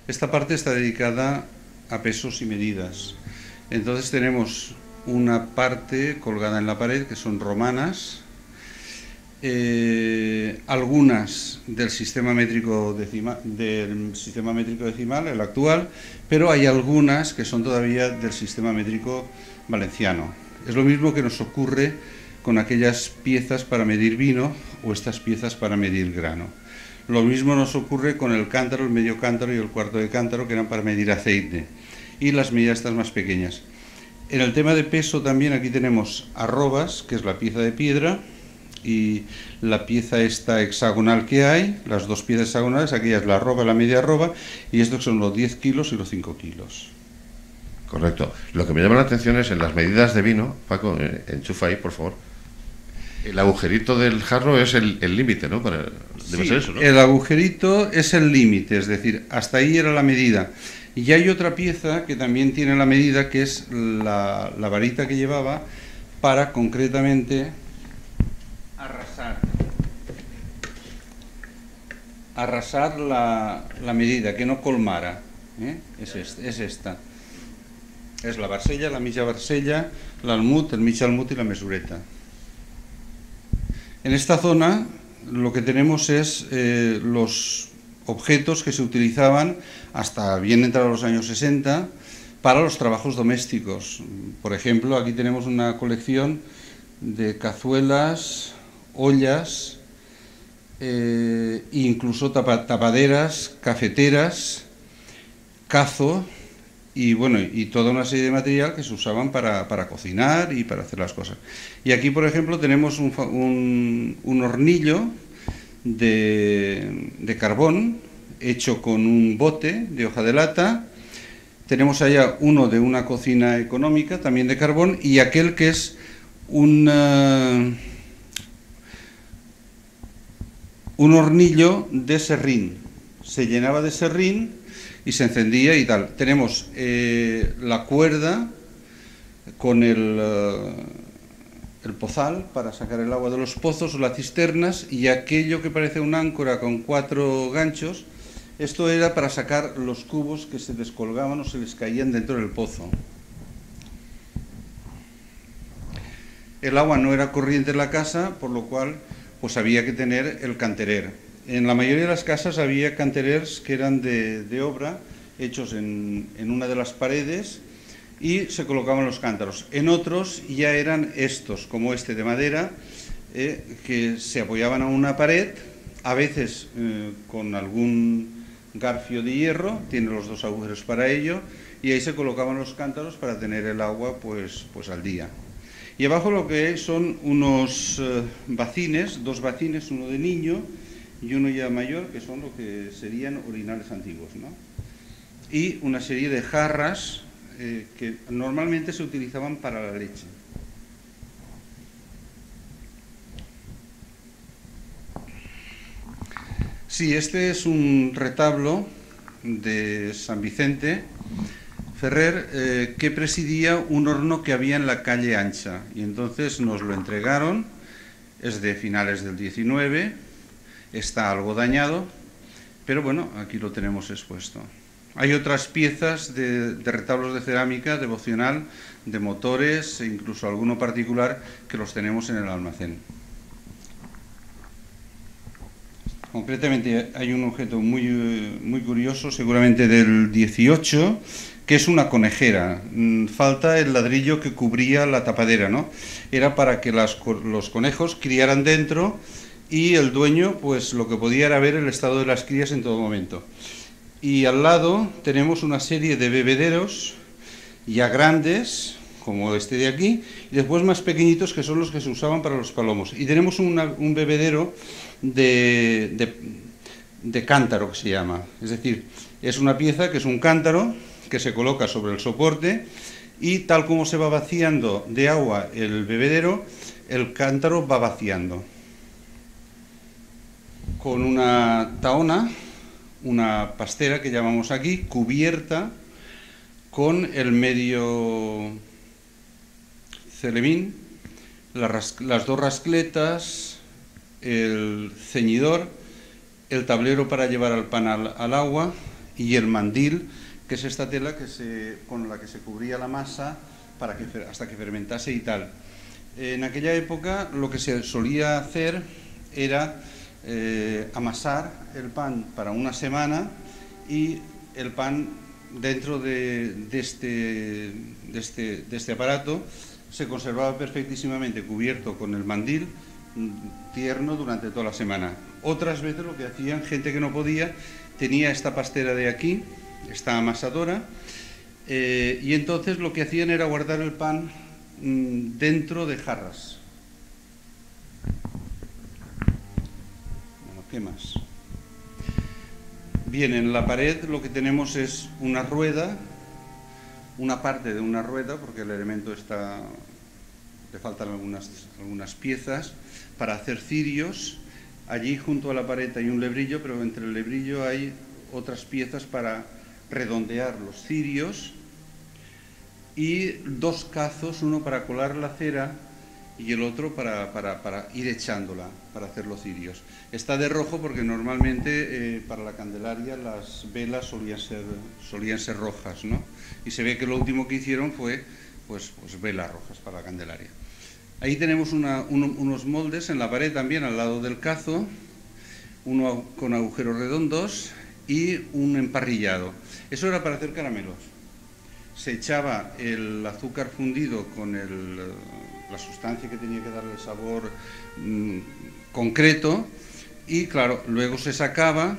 Esta parte está dedicada a pesos y medidas. Entonces tenemos una parte colgada en la pared que son romanas, algunas del sistema métrico decimal, el actual, pero hay algunas que son todavía del sistema métrico valenciano. Es lo mismo que nos ocurre con aquellas piezas para medir vino o estas piezas para medir grano. Lo mismo nos ocurre con el cántaro, el medio cántaro y el cuarto de cántaro, que eran para medir aceite, y las medidas estas más pequeñas. En el tema de peso también aquí tenemos arrobas, que es la pieza de piedra, y la pieza esta hexagonal que hay, las dos piezas hexagonales, aquella es la arroba, la media arroba, y estos son los 10 kilos y los 5 kilos. Correcto. Lo que me llama la atención es en las medidas de vino, Paco, enchufa ahí, por favor. El agujerito del jarro es el límite, ¿no? Debe ser eso, ¿no? El agujerito es el límite, es decir, hasta ahí era la medida. Y hay otra pieza que también tiene la medida, que es la varita que llevaba para concretamente arrasar la medida, que no colmara. Es esta. Es la varsella, la mitja varsella, l'almut, el mig almut y la mesureta. En esta zona lo que tenemos es los objetos que se utilizaban hasta bien entrados los años 60 para los trabajos domésticos. Por ejemplo, aquí tenemos una colección de cazuelas, ollas, incluso tapaderas, cafeteras, cazo y bueno, y toda una serie de material que se usaban para cocinar y para hacer las cosas. Y aquí, por ejemplo, tenemos un hornillo de carbón hecho con un bote de hoja de lata. Tenemos allá uno de una cocina económica, también de carbón, y aquel que es un hornillo de serrín. Se llenaba de serrín y se encendía y tal. Tenemos la cuerda con el pozal para sacar el agua de los pozos o las cisternas, y aquello que parece una áncora con 4 ganchos, esto era para sacar los cubos que se descolgaban o se les caían dentro del pozo. El agua no era corriente en la casa, por lo cual pues había que tener el canterer. En la mayoría de las casas había canterers que eran de obra, hechos en una de las paredes, y se colocaban los cántaros. En otros ya eran estos, como este de madera, que se apoyaban a una pared, a veces con algún garfio de hierro, tiene los dos agujeros para ello, y ahí se colocaban los cántaros para tener el agua pues al día. Y abajo lo que son unos bacines, 2 bacines, uno de niño y uno ya mayor, que son lo que serían orinales antiguos, ¿no? Y una serie de jarras que normalmente se utilizaban para la leche. Sí, este es un retablo de San Vicente Ferrer que presidía un horno que había en la calle Ancha, y entonces nos lo entregaron. Es de finales del 19, está algo dañado, pero bueno, aquí lo tenemos expuesto. Hay otras piezas de retablos de cerámica devocional, de motores e incluso alguno particular que los tenemos en el almacén. Concretamente hay un objeto muy curioso, seguramente del 18, que es una conejera. Falta el ladrillo que cubría la tapadera, ¿no? Era para que los conejos criaran dentro, y el dueño pues lo que podía era ver el estado de las crías en todo momento. Y al lado tenemos una serie de bebederos ya grandes, como este de aquí, y después más pequeñitos, que son los que se usaban para los palomos. Y tenemos un bebedero de cántaro, que se llama. Es decir, es una pieza que es un cántaro que se coloca sobre el soporte, y tal como se va vaciando de agua el bebedero, el cántaro va vaciando. Con una taona, una pastera que llamamos aquí, cubierta con el medio celemín, las 2 rascletas, el ceñidor, el tablero para llevar el pan al agua y el mandil, que es esta tela con la que se cubría la masa hasta que fermentase y tal. En aquella época lo que se solía hacer era amasar el pan para una semana, y el pan dentro de este aparato se conservaba perfectísimamente cubierto con el mandil tierno durante toda la semana. Otras veces lo que hacían, gente que no podía, tenía esta pastera de aquí, esta amasadora, y entonces lo que hacían era guardar el pan dentro de jarras. Bueno, ¿qué más? Bien, en la pared lo que tenemos es una rueda, una parte de una rueda, porque el elemento le faltan algunas piezas, para hacer cirios. Allí junto a la pared hay un lebrillo, pero entre el lebrillo hay otras piezas para redondear los cirios, y dos cazos, uno para colar la cera y el otro para ir echándola, para hacer los cirios. Está de rojo porque normalmente para la Candelaria las velas solían ser rojas, ¿no? Y se ve que lo último que hicieron fue pues velas rojas para la Candelaria. Ahí tenemos unos moldes en la pared también al lado del cazo, uno con agujeros redondos y un emparrillado. Eso era para hacer caramelos. Se echaba el azúcar fundido con la sustancia que tenía que darle el sabor concreto, y claro, luego se sacaba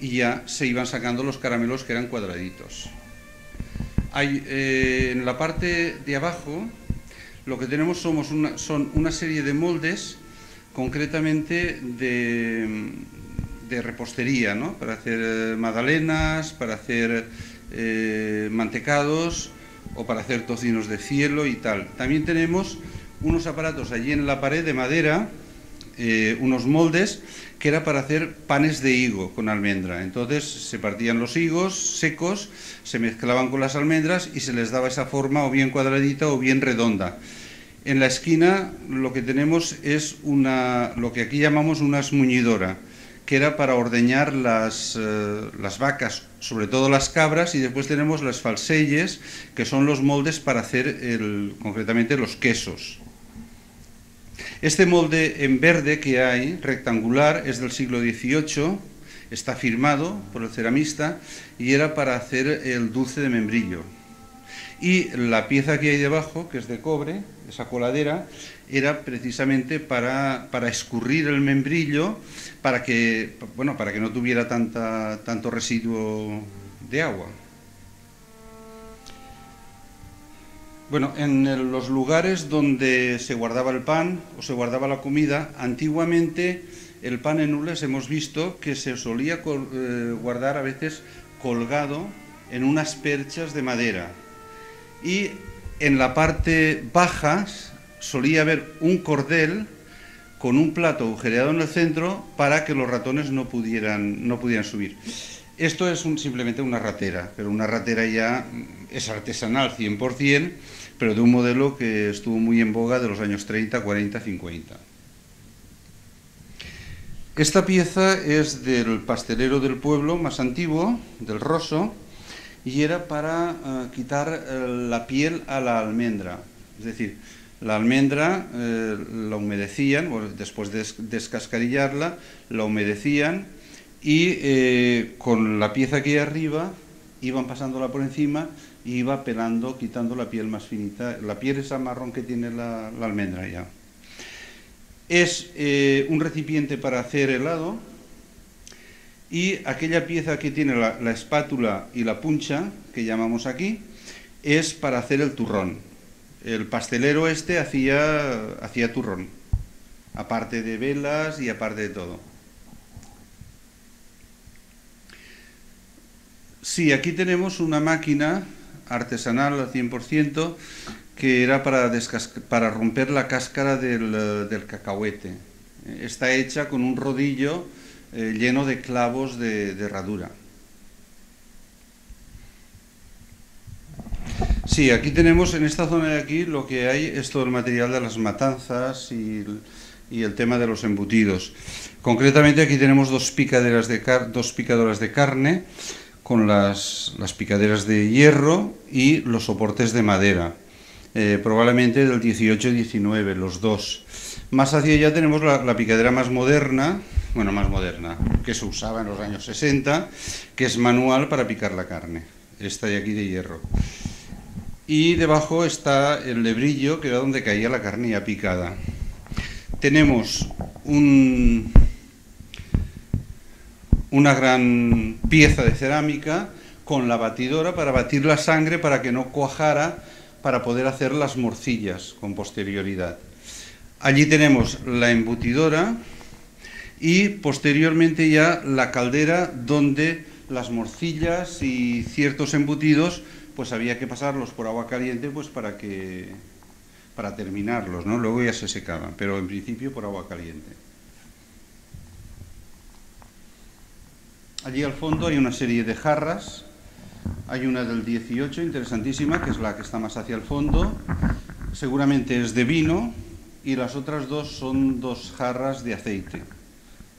y ya se iban sacando los caramelos, que eran cuadraditos. En la parte de abajo lo que tenemos son una serie de moldes, concretamente de repostería, ¿no? Para hacer magdalenas, para hacer mantecados o para hacer tocinos de cielo y tal. También tenemos unos aparatos allí en la pared de madera, unos moldes que era para hacer panes de higo con almendra. Entonces se partían los higos secos, se mezclaban con las almendras y se les daba esa forma o bien cuadradita o bien redonda. En la esquina lo que tenemos es lo que aquí llamamos una esmuñidora, que era para ordeñar las vacas, sobre todo las cabras, y después tenemos las falselles, que son los moldes para hacer concretamente los quesos. Este molde en verde que hay, rectangular, es del siglo XVIII, está firmado por el ceramista y era para hacer el dulce de membrillo. Y la pieza que hay debajo, que es de cobre, esa coladera, era precisamente para escurrir el membrillo, para que no tuviera tanto residuo de agua. Bueno, en los lugares donde se guardaba el pan o se guardaba la comida, antiguamente el pan en hules hemos visto que se solía guardar a veces colgado en unas perchas de madera. Y en la parte baja solía haber un cordel con un plato agujereado en el centro para que los ratones no pudieran subir. Esto es simplemente una ratera, pero una ratera ya es artesanal 100%, pero de un modelo que estuvo muy en boga de los años 30, 40, 50. Esta pieza es del pastelero del pueblo más antiguo, del Rosso, y era para quitar la piel a la almendra. Es decir, la almendra la humedecían, después de descascarillarla, la humedecían y con la pieza que hay arriba iban pasándola por encima y iba pelando, quitando la piel más finita, la piel esa marrón que tiene la almendra ya. Es un recipiente para hacer helado, y aquella pieza que tiene la espátula y la puncha, que llamamos aquí, es para hacer el turrón. El pastelero hacía turrón, aparte de velas y aparte de todo. Sí, aquí tenemos una máquina artesanal al 100%, que era para romper la cáscara del cacahuete. Está hecha con un rodillo lleno de clavos de herradura. Sí, aquí tenemos, en esta zona de aquí, lo que hay es todo el material de las matanzas y el tema de los embutidos. Concretamente aquí tenemos dos picadoras de carne con las picaderas de hierro y los soportes de madera, probablemente del 18-19, los dos. Más hacia allá tenemos la picadera más moderna, bueno, más moderna, que se usaba en los años 60, que es manual para picar la carne, esta de aquí de hierro. Y debajo está el lebrillo, que era donde caía la carne ya picada. Tenemos una gran pieza de cerámica con la batidora para batir la sangre para que no cuajara, para poder hacer las morcillas con posterioridad. Allí tenemos la embutidora y posteriormente ya la caldera donde las morcillas y ciertos embutidos pues había que pasarlos por agua caliente pues para terminarlos, ¿no? Luego ya se secaban, pero en principio por agua caliente. Allí al fondo hay una serie de jarras, hay una del 18, interesantísima, que es la que está más hacia el fondo, seguramente es de vino, y las otras dos son dos jarras de aceite,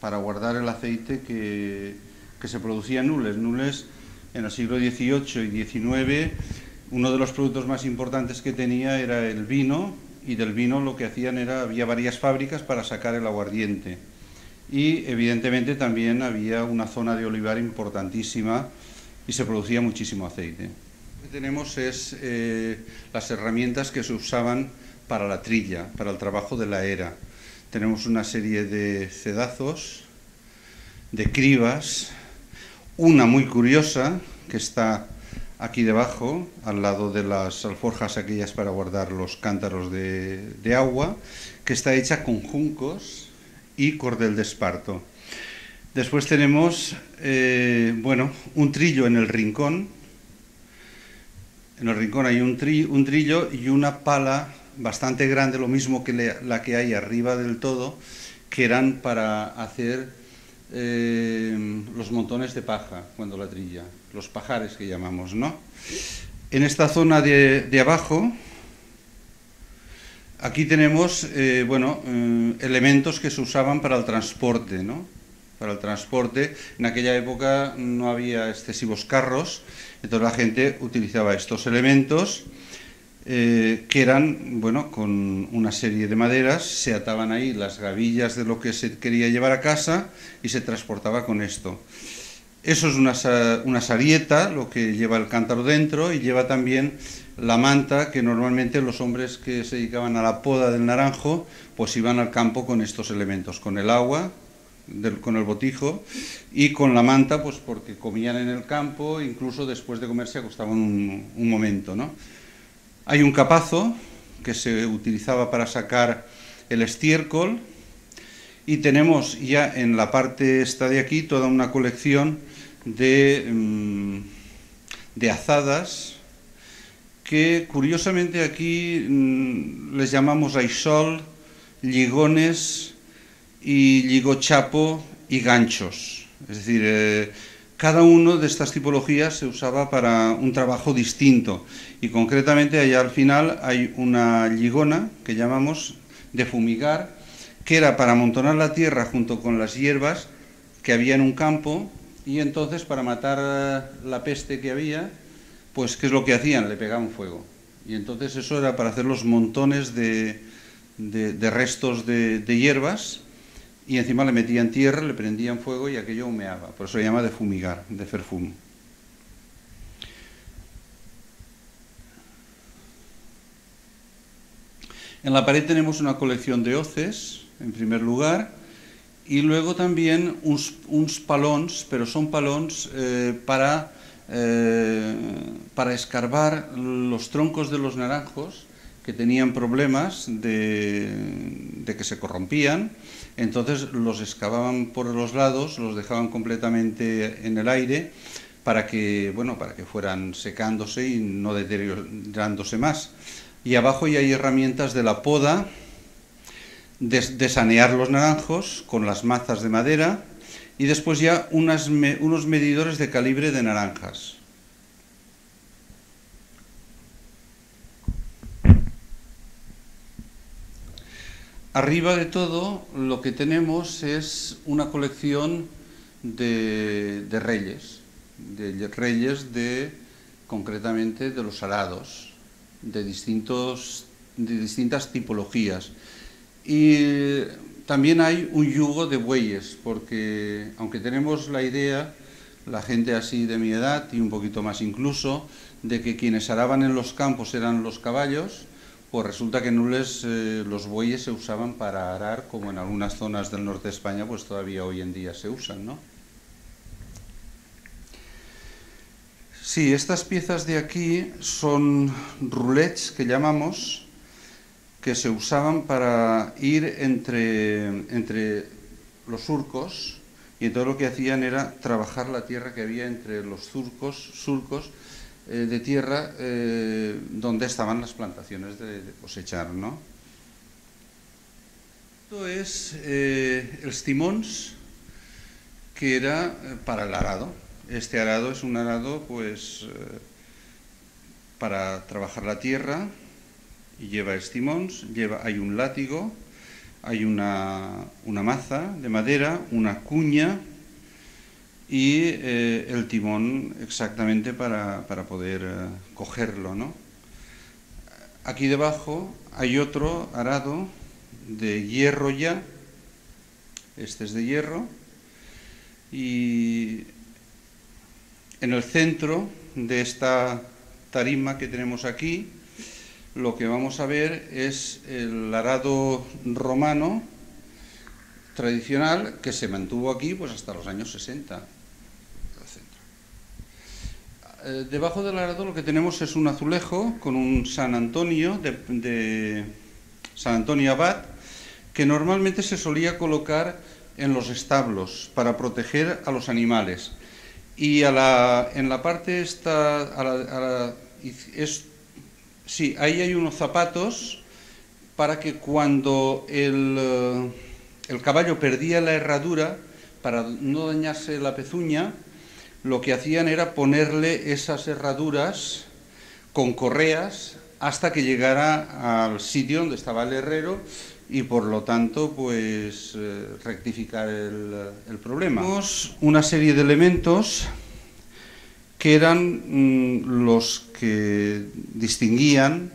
para guardar el aceite que se producía en Nules. Nules, en el siglo XVIII y XIX, uno de los productos más importantes que tenía era el vino, y del vino lo que hacían era, había varias fábricas para sacar el aguardiente. Y evidentemente también había una zona de olivar importantísima y se producía muchísimo aceite. Lo que tenemos es las herramientas que se usaban para la trilla, para el trabajo de la era. Tenemos una serie de cedazos, de cribas, una muy curiosa que está aquí debajo, al lado de las alforjas aquellas para guardar los cántaros de agua, que está hecha con juncos y cordel de esparto. Después tenemos, un trillo en el rincón. En el rincón hay un trillo y una pala bastante grande, lo mismo que la que hay arriba del todo, que eran para hacer los montones de paja cuando la trilla, los pajares que llamamos, ¿no? En esta zona de abajo, aquí tenemos, elementos que se usaban para el transporte, ¿no? Para el transporte, en aquella época no había excesivos carros, entonces la gente utilizaba estos elementos que eran, con una serie de maderas, se ataban ahí las gavillas de lo que se quería llevar a casa y se transportaba con esto. Eso es una sarieta, lo que lleva el cántaro dentro, y lleva también la manta, que normalmente los hombres que se dedicaban a la poda del naranjo, pues iban al campo con estos elementos, con el agua, con el botijo, y con la manta, pues porque comían en el campo, incluso después de comer se acostaban un momento, ¿no? Hay un capazo que se utilizaba para sacar el estiércol, y tenemos ya en la parte esta de aquí toda una colección de azadas que curiosamente aquí les llamamos aisol, lligones y lligochapo y ganchos. Es decir, cada uno de estas tipologías se usaba para un trabajo distinto, y concretamente allá al final hay una lligona que llamamos de fumigar, que era para amontonar la tierra junto con las hierbas que había en un campo, y entonces para matar la peste que había, pues ¿qué es lo que hacían? Le pegaban fuego. Y entonces eso era para hacer los montones de restos de hierbas, y encima le metían tierra, le prendían fuego y aquello humeaba. Por eso se llama de fumigar, de fer fum. En la pared tenemos una colección de hoces, en primer lugar, y luego también uns palons, pero son palons para escarbar los troncos de los naranjos, que tenían problemas de que se corrompían. Entonces los excavaban por los lados, los dejaban completamente en el aire para que fueran secándose y no deteriorándose más. Y abajo ya hay herramientas de la poda, de sanear los naranjos con las mazas de madera, y después ya unos medidores de calibre de naranjas. Arriba de todo lo que tenemos es una colección de reyes. de reyes concretamente de los arados, de distintas tipologías. Y también hay un yugo de bueyes, porque aunque tenemos la idea, la gente así de mi edad y un poquito más incluso, de que quienes araban en los campos eran los caballos, pues resulta que en Nules los bueyes se usaban para arar, como en algunas zonas del norte de España pues todavía hoy en día se usan, ¿no? Sí, estas piezas de aquí son rulets que llamamos, que se usaban para ir entre los surcos, y entonces lo que hacían era trabajar la tierra que había entre los surcos de tierra donde estaban las plantaciones de cosechar, ¿no? Esto es els timons, que era para el arado. Este arado es un arado pues para trabajar la tierra, y lleva estimons, hay un látigo, hay una maza de madera, una cuña y el timón exactamente para poder cogerlo, ¿no? Aquí debajo hay otro arado de hierro ya, este es de hierro, y en el centro de esta tarima que tenemos aquí, lo que vamos a ver es el arado romano tradicional que se mantuvo aquí pues hasta los años 60. Debajo del arado lo que tenemos es un azulejo con un San Antonio de San Antonio Abad, que normalmente se solía colocar en los establos para proteger a los animales. Y en la parte esta, sí, ahí hay unos zapatos para que cuando el caballo perdía la herradura, para no dañarse la pezuña, lo que hacían era ponerle esas herraduras con correas hasta que llegara al sitio donde estaba el herrero y por lo tanto pues rectificar el problema. Tenemos una serie de elementos que eran los que distinguían,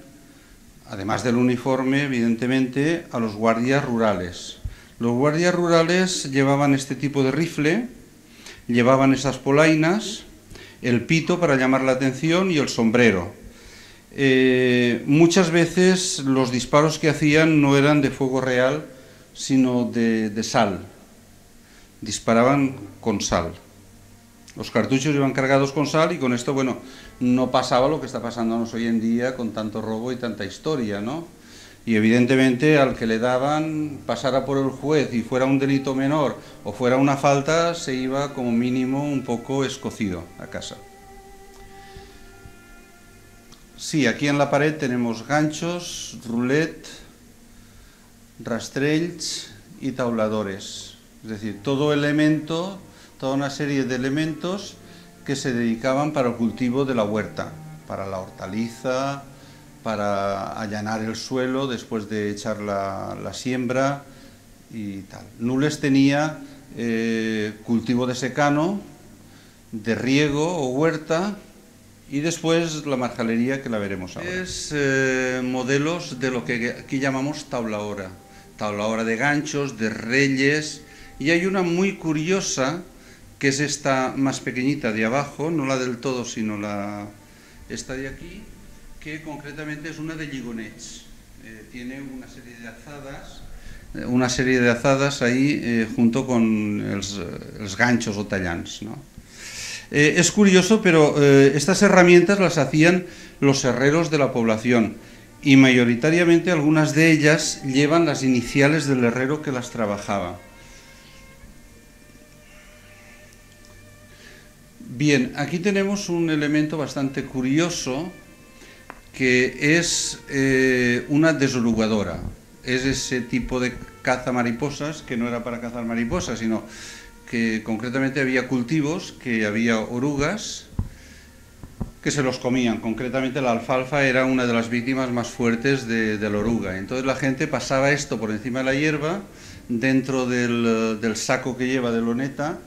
además del uniforme, evidentemente, a los guardias rurales. Los guardias rurales llevaban este tipo de rifle, llevaban esas polainas, el pito para llamar la atención y el sombrero. Muchas veces los disparos que hacían no eran de fuego real, sino de sal. Disparaban con sal. Los cartuchos iban cargados con sal y con esto, bueno, no pasaba lo que está pasándonos hoy en día con tanto robo y tanta historia, ¿no? Y evidentemente al que le daban, pasara por el juez y fuera un delito menor o fuera una falta, se iba como mínimo un poco escocido a casa. Sí, aquí en la pared tenemos ganchos, rulet, rastrells y tauladores. Es decir, todo elemento, toda una serie de elementos que se dedicaban para el cultivo de la huerta, para la hortaliza, para allanar el suelo después de echar la siembra y tal. Nules tenía cultivo de secano, de riego o huerta, y después la marjalería, que la veremos ahora. Es modelos de lo que aquí llamamos tablaora de ganchos, de reyes, y hay una muy curiosa, que es esta más pequeñita de abajo, no la del todo, sino esta de aquí, que concretamente es una de lligonets. Tiene una serie de azadas ahí junto con los ganchos o tallants, ¿no? Es curioso, pero estas herramientas las hacían los herreros de la población y mayoritariamente algunas de ellas llevan las iniciales del herrero que las trabajaba. Bien, aquí tenemos un elemento bastante curioso que es una desorugadora. Es ese tipo de cazamariposas que no era para cazar mariposas, sino que concretamente había cultivos, que había orugas que se los comían. Concretamente la alfalfa era una de las víctimas más fuertes de la oruga. Entonces la gente pasaba esto por encima de la hierba, dentro del saco que lleva de loneta,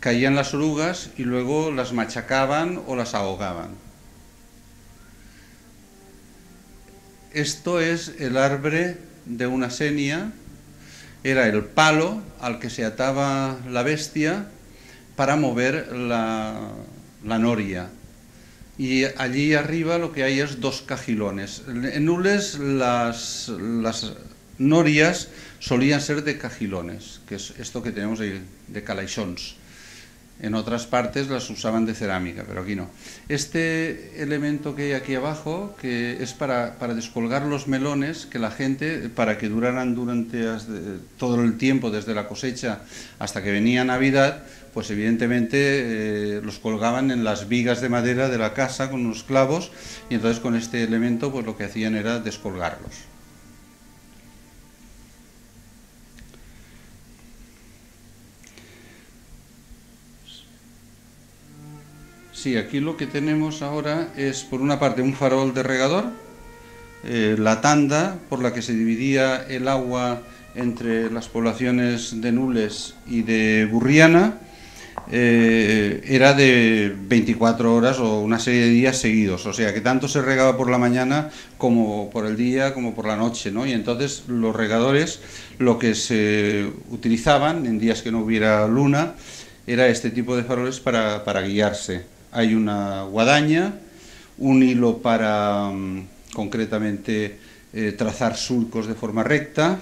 caían las orugas y luego las machacaban o las ahogaban. Esto es el arbre de una senia, era el palo al que se ataba la bestia para mover la noria. Y allí arriba lo que hay es dos cajilones. En Nules las norias solían ser de cajilones, que es esto que tenemos ahí, de calaixons. En otras partes las usaban de cerámica, pero aquí no. Este elemento que hay aquí abajo, que es para descolgar los melones, que la gente, para que duraran durante todo el tiempo, desde la cosecha hasta que venía Navidad, pues evidentemente los colgaban en las vigas de madera de la casa con unos clavos, y entonces con este elemento pues lo que hacían era descolgarlos. Sí, aquí lo que tenemos ahora es, por una parte, un farol de regador, la tanda por la que se dividía el agua entre las poblaciones de Nules y de Burriana, era de 24 horas o una serie de días seguidos, o sea que tanto se regaba por la mañana como por el día como por la noche, ¿no? Y entonces los regadores, lo que se utilizaban en días que no hubiera luna, era este tipo de faroles para guiarse. Hay una guadaña, un hilo para concretamente trazar surcos de forma recta,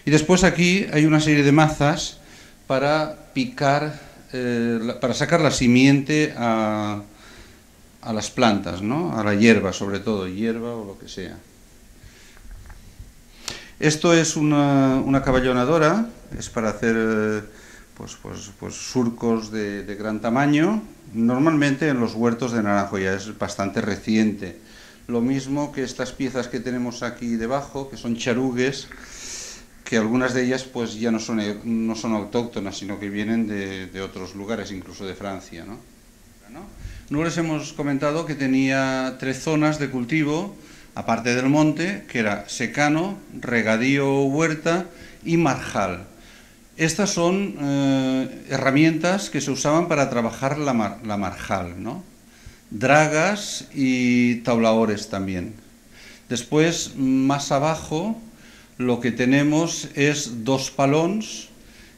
y después aquí hay una serie de mazas para picar, para sacar la simiente a las plantas, ¿no? A la hierba, sobre todo, hierba o lo que sea. Esto es una caballonadora, es para hacer pues surcos de gran tamaño, normalmente en los huertos de naranjo, ya es bastante reciente. Lo mismo que estas piezas que tenemos aquí debajo, que son charugues, que algunas de ellas pues ya no son autóctonas, sino que vienen de otros lugares, incluso de Francia, ¿no? No les hemos comentado que tenía 3 zonas de cultivo, aparte del monte, que era secano, regadío, huerta y marjal. Estas son herramientas que se usaban para trabajar la marjal, ¿no? Dragas y taulaores también. Después, más abajo, lo que tenemos es 2 palons,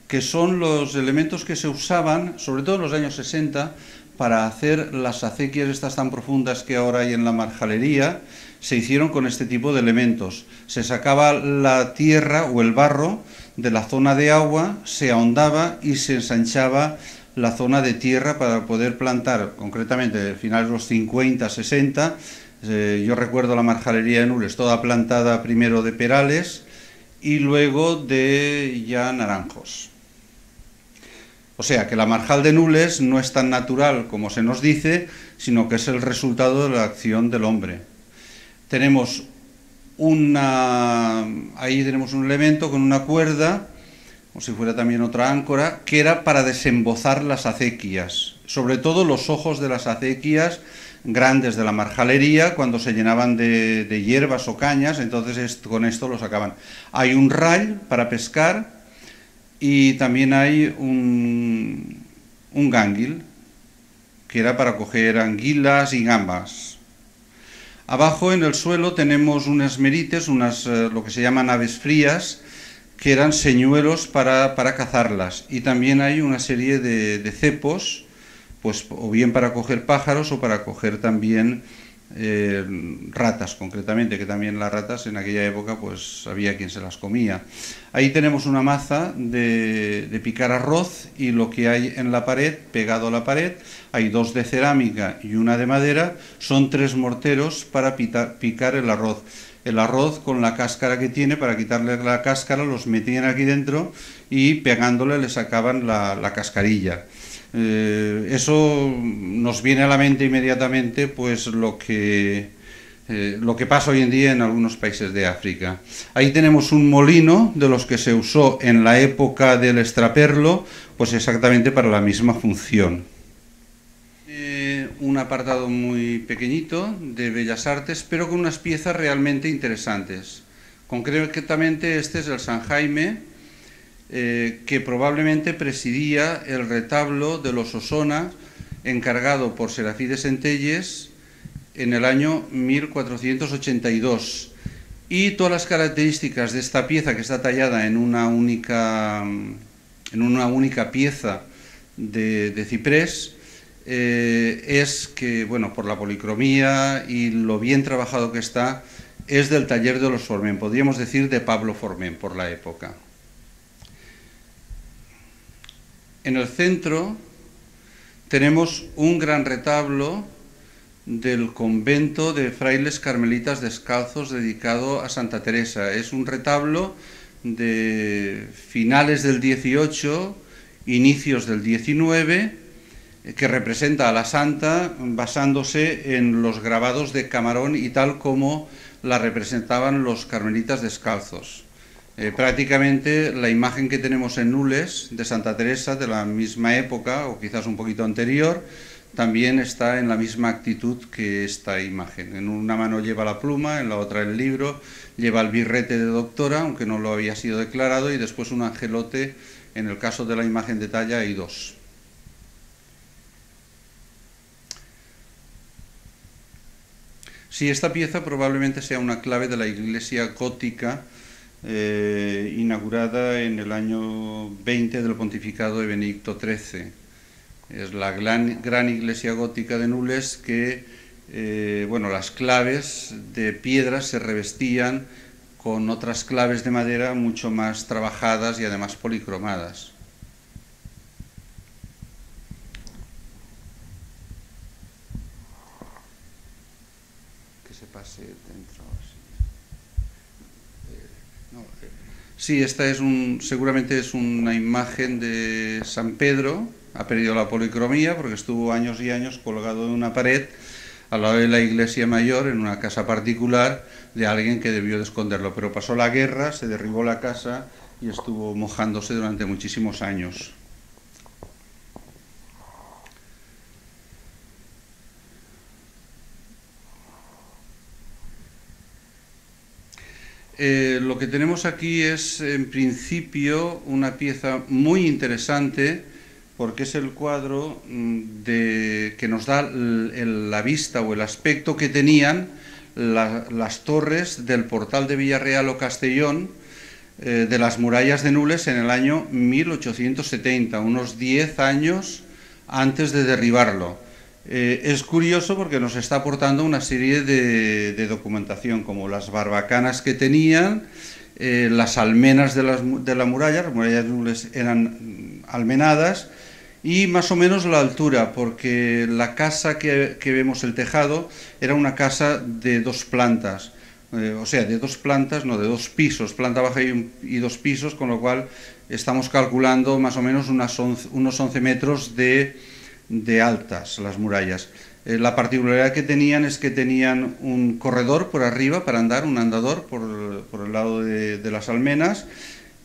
que son los elementos que se usaban, sobre todo en los años 60, para hacer las acequias estas tan profundas que ahora hay en la marjalería. Se hicieron con este tipo de elementos. Se sacaba la tierra o el barro de la zona de agua, se ahondaba y se ensanchaba la zona de tierra para poder plantar, concretamente a finales de los 50, 60, yo recuerdo la marjalería de Nules toda plantada primero de perales y luego de ya naranjos. O sea que la marjal de Nules no es tan natural como se nos dice, sino que es el resultado de la acción del hombre. Tenemos ahí tenemos un elemento con una cuerda, como si fuera también otra áncora, que era para desembozar las acequias, sobre todo los ojos de las acequias grandes de la marjalería, cuando se llenaban de hierbas o cañas, entonces con esto lo sacaban. Hay un rall para pescar y también hay un gánguil, que era para coger anguilas y gambas. Abajo en el suelo tenemos unas merites, lo que se llaman aves frías, que eran señuelos para cazarlas. Y también hay una serie de cepos, pues o bien para coger pájaros o para coger también ratas, concretamente, que también las ratas en aquella época pues había quien se las comía. Ahí tenemos una maza de picar arroz, y lo que hay en la pared, pegado a la pared, hay 2 de cerámica y una de madera, son 3 morteros para picar el arroz. El arroz con la cáscara que tiene, para quitarle la cáscara, los metían aquí dentro y pegándole le sacaban la cascarilla. Eso nos viene a la mente inmediatamente pues lo que pasa hoy en día en algunos países de África. Ahí tenemos un molino de los que se usó en la época del extraperlo, pues exactamente para la misma función. Un apartado muy pequeñito de Bellas Artes, pero con unas piezas realmente interesantes. Concretamente este es el San Jaime, que probablemente presidía el retablo de los Osona, encargado por Serafí de Centelles en el año 1482. Y todas las características de esta pieza, que está tallada en una única pieza de ciprés, es que, bueno, por la policromía y lo bien trabajado que está, es del taller de los Forment, podríamos decir de Pablo Forment por la época. En el centro tenemos un gran retablo del convento de frailes carmelitas descalzos dedicado a Santa Teresa. Es un retablo de finales del 18, inicios del 19, que representa a la santa basándose en los grabados de Camarón y tal como la representaban los carmelitas descalzos. Prácticamente la imagen que tenemos en Nules de Santa Teresa de la misma época, o quizás un poquito anterior, también está en la misma actitud que esta imagen. En una mano lleva la pluma, en la otra el libro, lleva el birrete de doctora, aunque no lo había sido declarado, y después un angelote. En el caso de la imagen de talla hay dos. Sí, esta pieza probablemente sea una clave de la iglesia gótica inaugurada en el año 20 del pontificado de Benedicto XIII. Es la gran iglesia gótica de Nules que, bueno, las claves de piedra se revestían con otras claves de madera mucho más trabajadas y además policromadas. Que se pase dentro así. Sí, esta es seguramente es una imagen de San Pedro. Ha perdido la policromía porque estuvo años y años colgado en una pared al lado de la iglesia mayor, en una casa particular de alguien que debió de esconderlo. Pero pasó la guerra, se derribó la casa y estuvo mojándose durante muchísimos años. Lo que tenemos aquí es, en principio, una pieza muy interesante, porque es el cuadro que nos da la vista o el aspecto que tenían las torres del portal de Villarreal o Castellón, de las murallas de Nules en el año 1870, unos 10 años antes de derribarlo. Es curioso porque nos está aportando una serie de documentación, como las barbacanas que tenían, las almenas de la muralla. Las murallas de Nules eran almenadas, y más o menos la altura, porque la casa que vemos, el tejado, era una casa de 2 plantas, o sea, de 2 plantas, no, de 2 pisos, planta baja y 2 pisos, con lo cual estamos calculando más o menos unos 11 metros de altas las murallas. La particularidad que tenían es que tenían un corredor por arriba para andar, un andador por el lado de las almenas,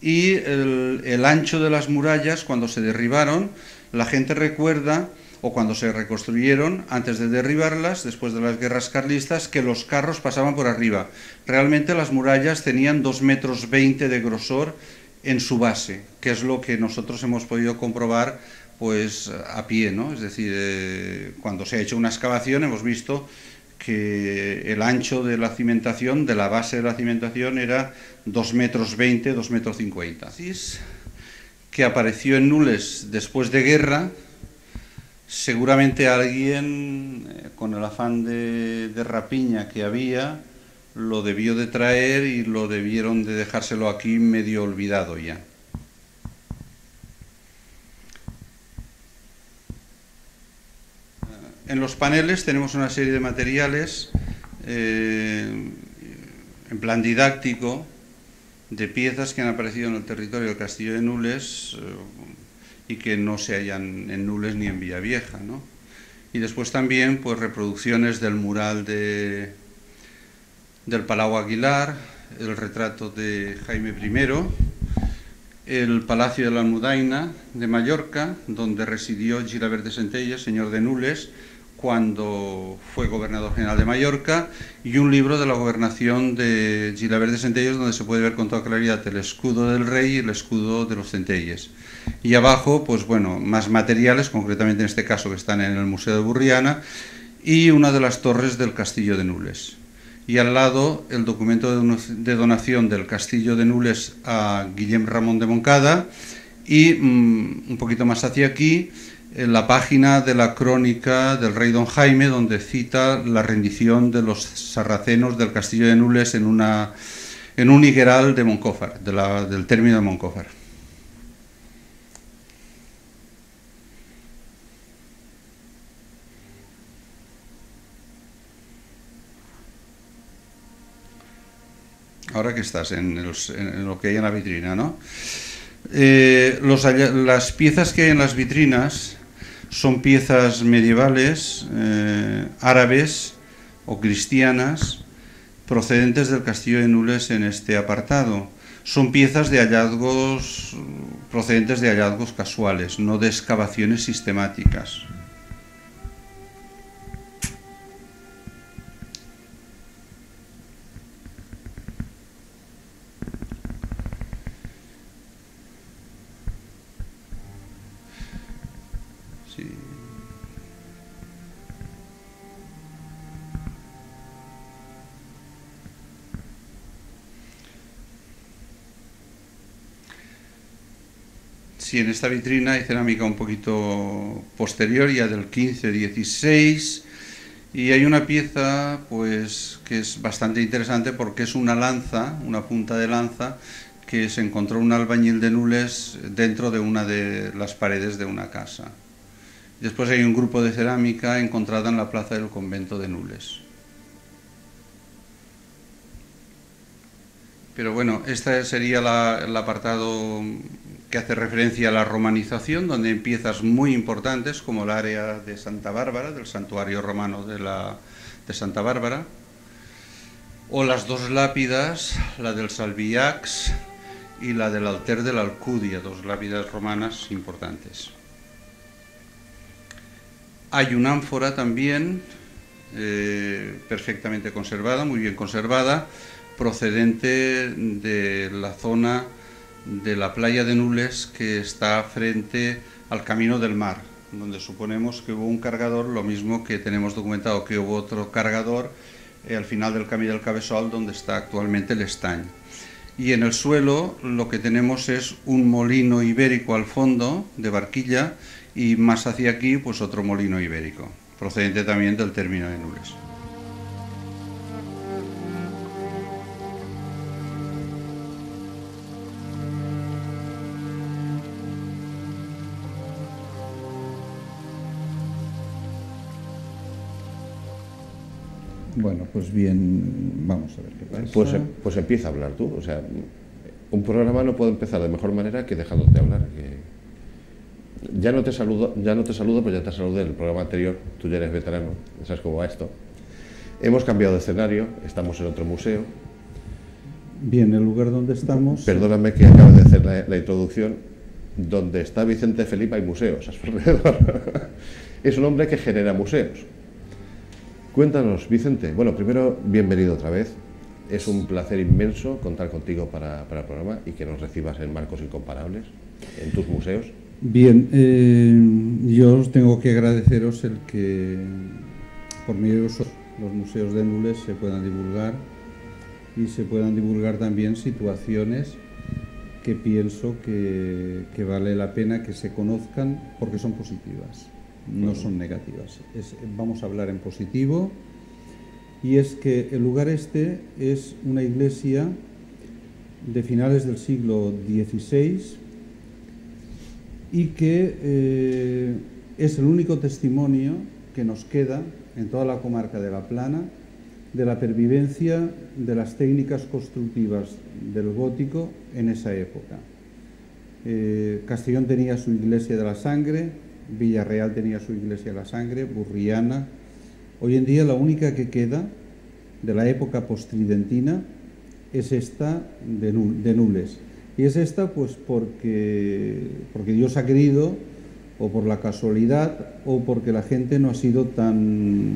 y el ancho de las murallas, cuando se derribaron, la gente recuerda, o cuando se reconstruyeron, antes de derribarlas, después de las guerras carlistas, que los carros pasaban por arriba. Realmente las murallas tenían 2,20 metros de grosor en su base, que es lo que nosotros hemos podido comprobar pues a pie, ¿no? Es decir, cuando se ha hecho una excavación hemos visto que el ancho de la cimentación, de la base de la cimentación, era 2,20 metros, 2,50 metros. Que apareció en Nules después de guerra, seguramente alguien, con el afán de rapiña que había, lo debió de traer y lo debieron de dejárselo aquí medio olvidado ya. En los paneles tenemos una serie de materiales en plan didáctico, de piezas que han aparecido en el territorio del Castillo de Nules y que no se hallan en Nules ni en Villavieja, ¿no? Y después también pues reproducciones del mural del Palau Aguilar, el retrato de Jaime I, el Palacio de la Almudaina de Mallorca, donde residió Gilabert de Centelles, señor de Nules, cuando fue gobernador general de Mallorca, y un libro de la gobernación de Gilabert de Centelles, donde se puede ver con toda claridad el escudo del rey y el escudo de los Centelles. Y abajo, pues bueno, más materiales, concretamente en este caso que están en el Museo de Burriana, y una de las torres del Castillo de Nules. Y al lado el documento de donación del Castillo de Nules a Guillem Ramón de Moncada, y un poquito más hacia aquí, en la página de la crónica del rey don Jaime, donde cita la rendición de los sarracenos del Castillo de Nules en un higueral de Moncófar, del término de Moncófar. Ahora que estás en lo que hay en la vitrina, ¿no? Las piezas que hay en las vitrinas son piezas medievales, árabes o cristianas, procedentes del Castillo de Nules en este apartado. Son piezas de hallazgos procedentes de hallazgos casuales, no de excavaciones sistemáticas. Sí, en esta vitrina hay cerámica un poquito posterior, ya del 15-16, y hay una pieza pues que es bastante interesante porque es una lanza, una punta de lanza, que se encontró un albañil de Nules dentro de una de las paredes de una casa. Después hay un grupo de cerámica encontrada en la plaza del convento de Nules. Pero bueno, este sería el apartado que hace referencia a la romanización, donde hay piezas muy importantes como el área de Santa Bárbara, del santuario romano de Santa Bárbara, o las dos lápidas, la del Salvillacs y la del altar de la Alcúdia, dos lápidas romanas importantes. Hay una ánfora también, perfectamente conservada, muy bien conservada, procedente de la zona de la playa de Nules, que está frente al Camino del Mar, donde suponemos que hubo un cargador, lo mismo que tenemos documentado que hubo otro cargador al final del Camí del Cabesol, donde está actualmente el estany. Y en el suelo lo que tenemos es un molino ibérico al fondo, de barquilla, y más hacia aquí pues otro molino ibérico, procedente también del término de Nules. Bueno, pues bien, vamos a ver qué pasa. Pues empieza a hablar tú. O sea, un programa no puede empezar de mejor manera que dejándote hablar. Ya no te saludo, pues ya te saludé en el programa anterior. Tú ya eres veterano, sabes cómo va esto. Hemos cambiado de escenario, estamos en otro museo. Bien, el lugar donde estamos... Perdóname que acabe de hacer la introducción. Donde está Vicente Felipe hay museos a su alrededor. Es un hombre que genera museos. Cuéntanos, Vicente. Bueno, primero, bienvenido otra vez. Es un placer inmenso contar contigo para el programa y que nos recibas en Marcos Incomparables, en tus museos. Bien, yo os tengo que agradeceros el que por medio de los museos de Nules se puedan divulgar, y se puedan divulgar también situaciones que pienso que vale la pena que se conozcan porque son positivas. No son negativas. Vamos a hablar en positivo, y es que el lugar este es una iglesia de finales del siglo XVI y que es el único testimonio que nos queda en toda la comarca de La Plana de la pervivencia de las técnicas constructivas del gótico en esa época. Castellón tenía su iglesia de la Sangre, Villarreal tenía su iglesia de la Sangre, Burriana. Hoy en día la única que queda de la época postridentina es esta de Nules. Y es esta pues porque Dios ha querido, o por la casualidad, o porque la gente no ha sido tan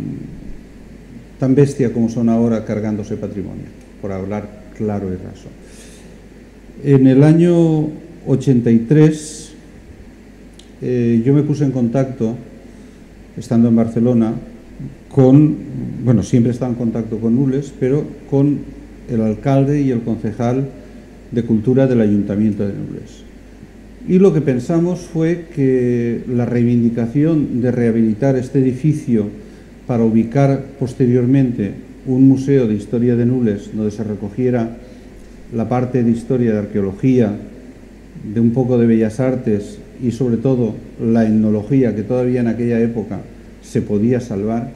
bestia como son ahora cargándose patrimonio, por hablar claro y raso. En el año 83 yo me puse en contacto, estando en Barcelona, siempre estaba en contacto con Nules, pero con el alcalde y el concejal de Cultura del Ayuntamiento de Nules. Y lo que pensamos fue que la reivindicación de rehabilitar este edificio para ubicar posteriormente un museo de historia de Nules, donde se recogiera la parte de historia, de arqueología, de un poco de bellas artes y sobre todo la etnología, que todavía en aquella época se podía salvar,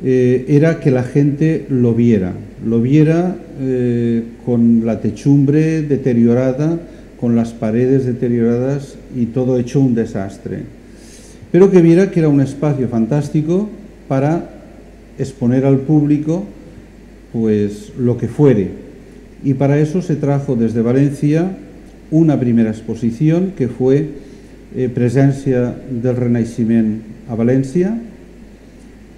era que la gente lo viera con la techumbre deteriorada, con las paredes deterioradas y todo hecho un desastre, pero que viera que era un espacio fantástico para exponer al público pues lo que fuere, y para eso se trajo desde Valencia una primera exposición que fue Presencia del Renaixement a Valencia,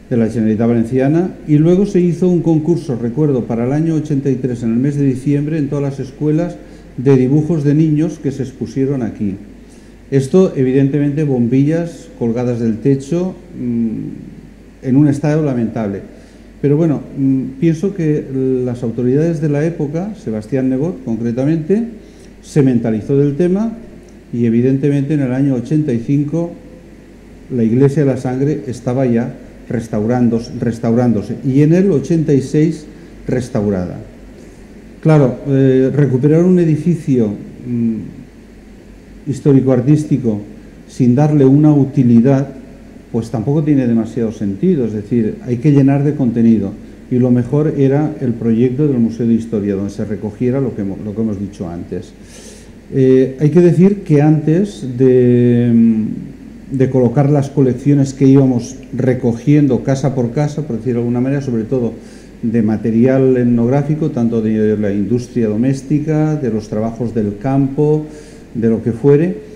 de la Generalitat Valenciana, y luego se hizo un concurso, recuerdo, para el año 83, en el mes de diciembre, en todas las escuelas, de dibujos de niños que se expusieron aquí. Esto, evidentemente, bombillas colgadas del techo, en un estado lamentable. Pero bueno, pienso que las autoridades de la época, Sebastián Nebot concretamente, se mentalizó del tema y evidentemente en el año 85 la Iglesia de la Sangre estaba ya restaurándose y en el 86 restaurada. Claro, recuperar un edificio histórico-artístico sin darle una utilidad, pues tampoco tiene demasiado sentido, es decir, hay que llenar de contenido, y lo mejor era el proyecto del Museo de Historia, donde se recogiera lo que hemos dicho antes. Hay que decir que antes de colocar las colecciones que íbamos recogiendo casa por casa, por decirlo de alguna manera, sobre todo de material etnográfico, tanto de la industria doméstica, de los trabajos del campo, de lo que fuere,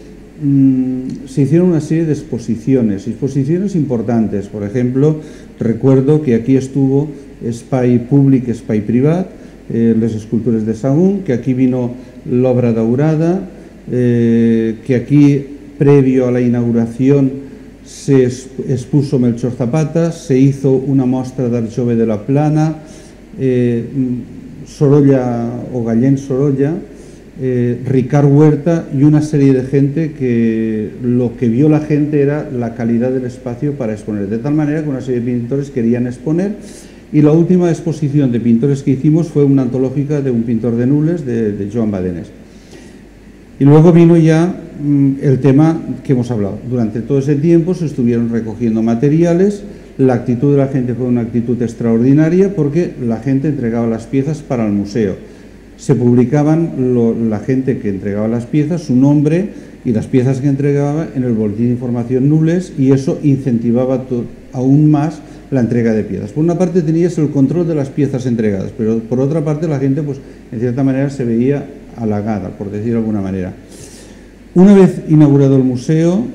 se hicieron una serie de exposiciones importantes. Por ejemplo, recuerdo que aquí estuvo Espai Públic, Espai Privat, les escultures de Sahagún, que aquí vino l'Obra Daurada, que aquí, previo a la inauguración, se expuso Melchor Zapata, se hizo una muestra d'art jove de la Plana, Sorolla o Gallén Sorolla, Ricard Huerta y una serie de gente que lo que vio la gente era la calidad del espacio para exponer, de tal manera que una serie de pintores querían exponer, y la última exposición de pintores que hicimos fue una antológica de un pintor de Nules, de Joan Badenes. Y luego vino ya el tema que hemos hablado. Durante todo ese tiempo se estuvieron recogiendo materiales, la actitud de la gente fue una actitud extraordinaria porque la gente entregaba las piezas para el museo. Se publicaban la gente que entregaba las piezas, su nombre y las piezas que entregaba en el boletín de información Nules, y eso incentivaba aún más la entrega de piezas. Por una parte tenías el control de las piezas entregadas, pero por otra parte la gente, pues en cierta manera, se veía halagada, por decirlo de alguna manera. Una vez inaugurado el museo,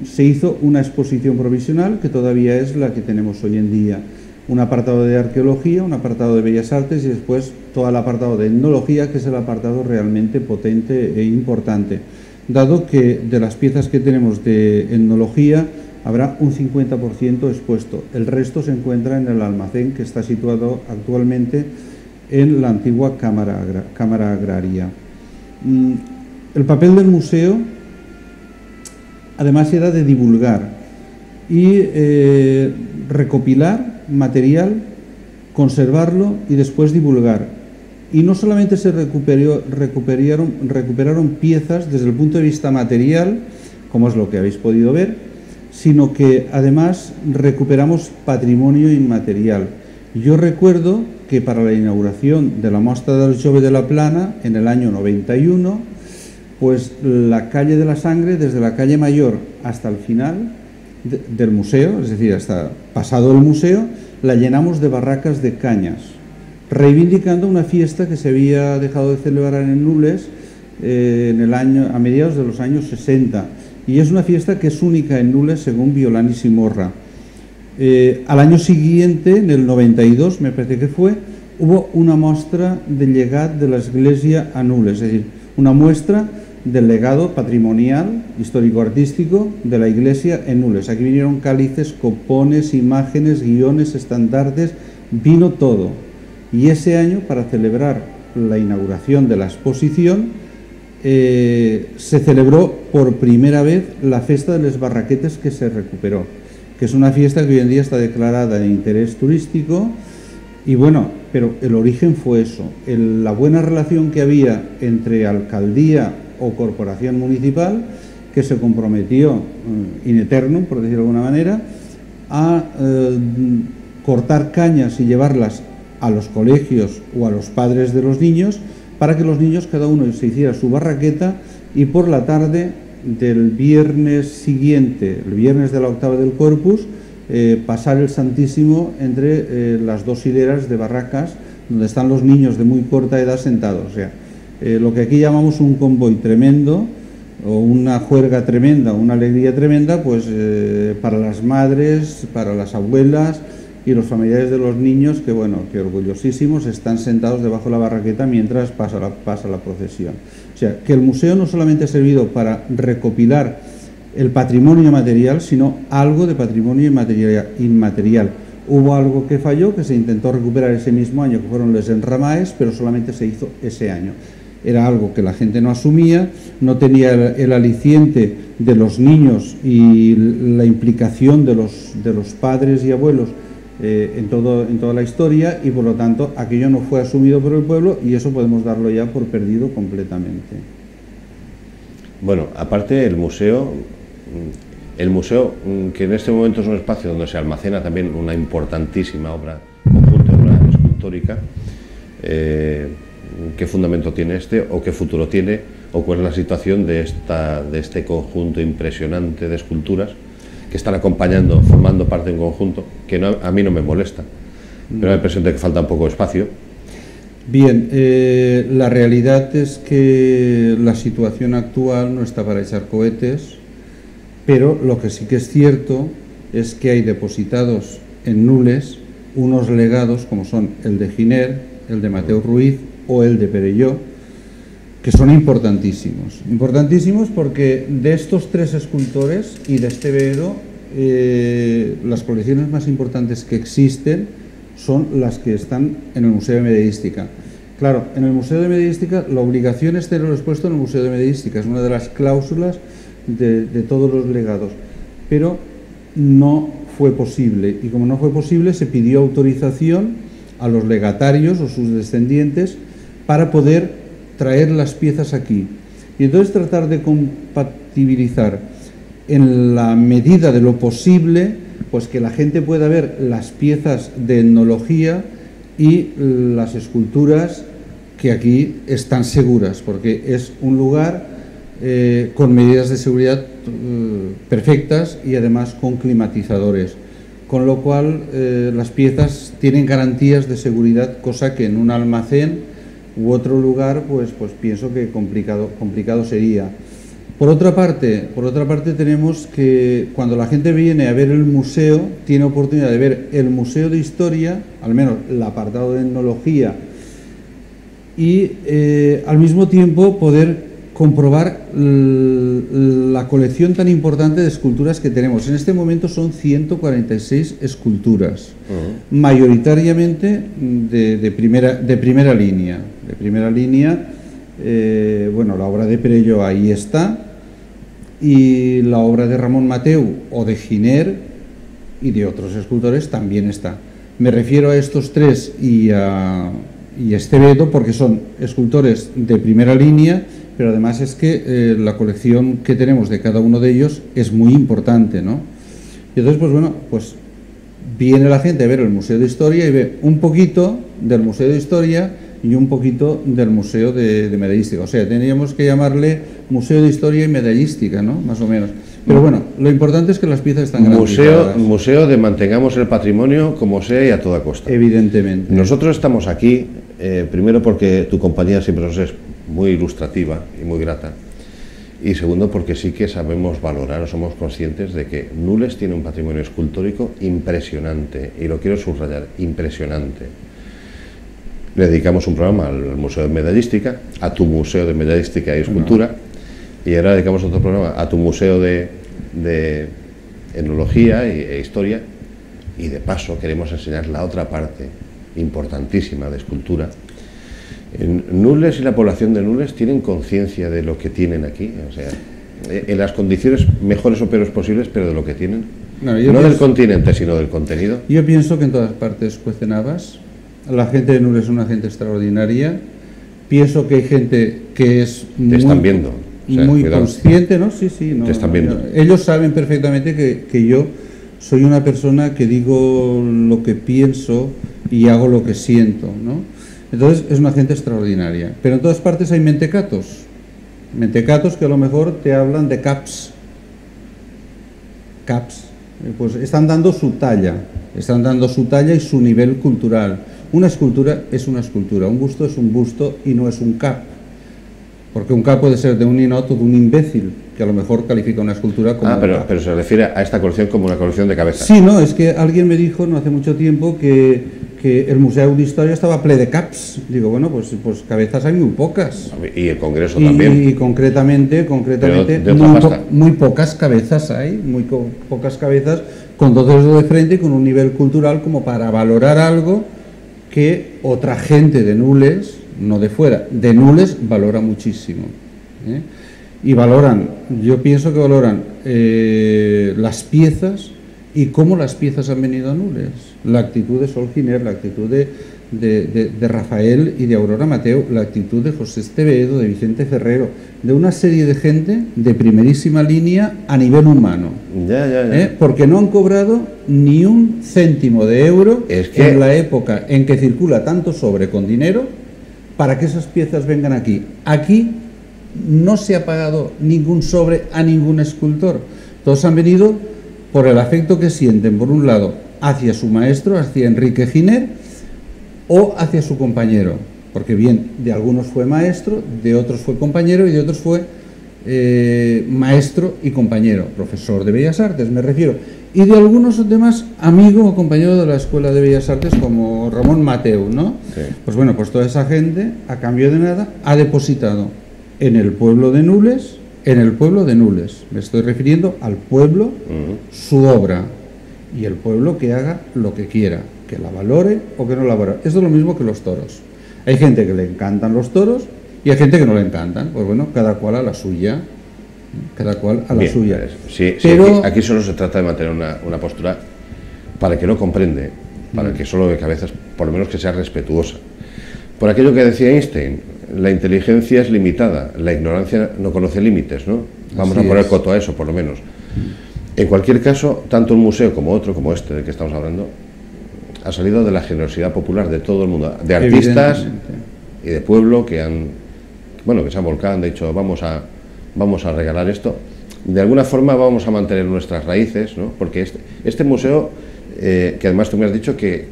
se hizo una exposición provisional, que todavía es la que tenemos hoy en día. Un apartado de arqueología, un apartado de bellas artes y después todo el apartado de etnología, que es el apartado realmente potente e importante, dado que de las piezas que tenemos de etnología habrá un 50% expuesto. El resto se encuentra en el almacén, que está situado actualmente en la antigua Cámara Agraria. El papel del museo, además, era de divulgar y recopilar material, conservarlo y después divulgar. Y no solamente se recuperaron piezas desde el punto de vista material, como es lo que habéis podido ver, sino que además recuperamos patrimonio inmaterial. Yo recuerdo que para la inauguración de la Mostra d'Art Jove de la Plana, en el año 91, pues la calle de la Sangre, desde la calle Mayor hasta el final del museo, es decir, hasta pasado el museo, la llenamos de barracas de cañas, reivindicando una fiesta que se había dejado de celebrar en Nules a mediados de los años 60, y es una fiesta que es única en Nules según Violán y Simorra. Al año siguiente, en el 92, me parece que fue, hubo una mostra del llegat de la Iglesia a Nules, es decir, una muestra del legado patrimonial, histórico-artístico de la Iglesia en Nules. Aquí vinieron cálices, copones, imágenes, guiones, estandartes, vino todo. Y ese año, para celebrar la inauguración de la exposición, se celebró por primera vez la Festa de les Barraquetes, que se recuperó, que es una fiesta que hoy en día está declarada de interés turístico. Y bueno, pero el origen fue eso, la buena relación que había entre alcaldía o corporación municipal, que se comprometió in eternum, por decirlo de alguna manera, a cortar cañas y llevarlas a los colegios o a los padres de los niños, para que los niños cada uno se hiciera su barraqueta, y por la tarde del viernes siguiente, el viernes de la octava del Corpus, pasar el Santísimo entre las dos hileras de barracas donde están los niños de muy corta edad sentados. O sea, lo que aquí llamamos un convoy tremendo, o una juerga tremenda, una alegría tremenda, pues para las madres, para las abuelas y los familiares de los niños, que bueno, que orgullosísimos están sentados debajo de la barraqueta mientras pasa la procesión. O sea, que el museo no solamente ha servido para recopilar el patrimonio material, sino algo de patrimonio inmaterial. Hubo algo que falló, que se intentó recuperar ese mismo año, que fueron los enramaes, pero solamente se hizo ese año. Era algo que la gente no asumía, no tenía el aliciente de los niños y la implicación de los padres y abuelos en toda la historia, y por lo tanto aquello no fue asumido por el pueblo, y eso podemos darlo ya por perdido completamente. Bueno, aparte el museo, que en este momento es un espacio donde se almacena también una importantísima obra conjunta, obra escultórica, ¿qué fundamento tiene o qué futuro tiene, o cuál es la situación de este conjunto impresionante de esculturas que están acompañando, formando parte de un conjunto que a mí no me molesta, pero me presenta que falta un poco de espacio? Bien, la realidad es que la situación actual no está para echar cohetes, pero lo que sí que es cierto es que hay depositados en Nules unos legados, como son el de Giner, el de Mateu Ruiz o el de Perelló, que son importantísimos. Importantísimos porque de estos tres escultores y de este Beedo, las colecciones más importantes que existen son las que están en el Museo de Medieística. Claro, en el Museo de Medieística la obligación es tenerlo expuesto en el Museo de Medieística, es una de las cláusulas de todos los legados, pero no fue posible, y como no fue posible se pidió autorización a los legatarios o sus descendientes para poder traer las piezas aquí, y entonces tratar de compatibilizar en la medida de lo posible, pues que la gente pueda ver las piezas de etnología y las esculturas que aquí están seguras, porque es un lugar con medidas de seguridad perfectas y además con climatizadores, con lo cual las piezas tienen garantías de seguridad, cosa que en un almacén u otro lugar pues pienso que complicado sería. Por otra parte tenemos que cuando la gente viene a ver el museo, tiene oportunidad de ver el Museo de Historia, al menos el apartado de etnología, y al mismo tiempo poder comprobar la colección tan importante de esculturas que tenemos. En este momento son 146 esculturas, mayoritariamente de primera línea. Bueno, la obra de Perelló ahí está, y la obra de Ramón Mateu o de Giner y de otros escultores también está. Me refiero a estos tres y a este Beedo porque son escultores de primera línea, pero además es que la colección que tenemos de cada uno de ellos es muy importante, ¿no? Y entonces, pues bueno, pues viene la gente a ver el Museo de Historia y ve un poquito del Museo de Historia y un poquito del Museo de Medieística. O sea, tendríamos que llamarle Museo de Historia y Medieística, ¿no? Más o menos. Pero bueno, lo importante es que las piezas están garantizadas. Museo de mantengamos el patrimonio como sea y a toda costa. Evidentemente. Nosotros estamos aquí, primero porque tu compañía siempre nos es muy ilustrativa y muy grata, Y segundo, porque sí que sabemos valorar o somos conscientes de que Nules tiene un patrimonio escultórico impresionante, y lo quiero subrayar, impresionante. Le dedicamos un programa al Museo de Medallística, a tu Museo de Medallística y Escultura, y ahora dedicamos otro programa a tu Museo de Etnología e Historia, y de paso queremos enseñar la otra parte importantísima de escultura. Nules y la población de Nules tienen conciencia de lo que tienen aquí, o sea, en las condiciones mejores o peores posibles, pero de lo que tienen, no del continente, sino del contenido. Yo pienso que en todas partes cuecen habas. La gente de Nules es una gente extraordinaria. Pienso que hay gente que es te están viendo, o sea, muy consciente, ¿no? Sí, sí, no, te están viendo. Ellos saben perfectamente que yo soy una persona que digo lo que pienso y hago lo que siento, ¿no? Entonces es una gente extraordinaria. Pero en todas partes hay mentecatos que a lo mejor te hablan de caps, pues están dando su talla y su nivel cultural. Una escultura es una escultura, un busto es un busto y no es un cap, porque un cap puede ser de un ninoto, de un imbécil, que a lo mejor califica una escultura como pero se refiere a esta colección como una colección de cabezas. Sí, no, es que alguien me dijo no hace mucho tiempo que el Museo de Historia estaba ple de caps. Digo, bueno, pues cabezas hay muy pocas. Y el Congreso también. Y concretamente muy pocas cabezas hay, pocas cabezas con dos dedos de frente y con un nivel cultural como para valorar algo que otra gente de Nules, no de fuera, de Nules valora muchísimo. Y valoran, yo pienso que valoran las piezas y cómo las piezas han venido a Nules. La actitud de Sol Giner, la actitud de Rafael y de Aurora Mateo, la actitud de José Estevedo, de Vicente Ferrero, de una serie de gente de primerísima línea a nivel humano. Porque no han cobrado ni un céntimo de euro en la época en que circula tanto sobre con dinero para que esas piezas vengan aquí. Aquí no se ha pagado ningún sobre a ningún escultor. Todos han venido por el afecto que sienten, por un lado, hacia su maestro, hacia Enrique Giner, o hacia su compañero, porque bien, de algunos fue maestro, de otros fue compañero y de otros fue maestro y compañero, profesor de Bellas Artes me refiero, y de algunos demás amigo o compañero de la Escuela de Bellas Artes como Ramón Mateu, ¿no? Sí. Pues bueno, pues toda esa gente, a cambio de nada, ha depositado en el pueblo de Nules, me estoy refiriendo al pueblo, su obra, y el pueblo que haga lo que quiera, que la valore o que no la valore. Esto es lo mismo que los toros. Hay gente que le encantan los toros y hay gente que no le encantan. Pues bueno, cada cual a la suya. Cada cual a la suya. Sí, pero aquí solo se trata de mantener una postura para el que no comprende, para el que solo ve cabezas, por lo menos que sea respetuosa. Por aquello que decía Einstein, la inteligencia es limitada, la ignorancia no conoce límites, ¿no? Vamos a poner coto a eso, por lo menos. En cualquier caso, tanto un museo como otro, como este del que estamos hablando, ha salido de la generosidad popular de todo el mundo, de artistas y de pueblo que se han volcado, han dicho vamos a regalar esto. De alguna forma vamos a mantener nuestras raíces, ¿no? Porque este museo, que además tú me has dicho que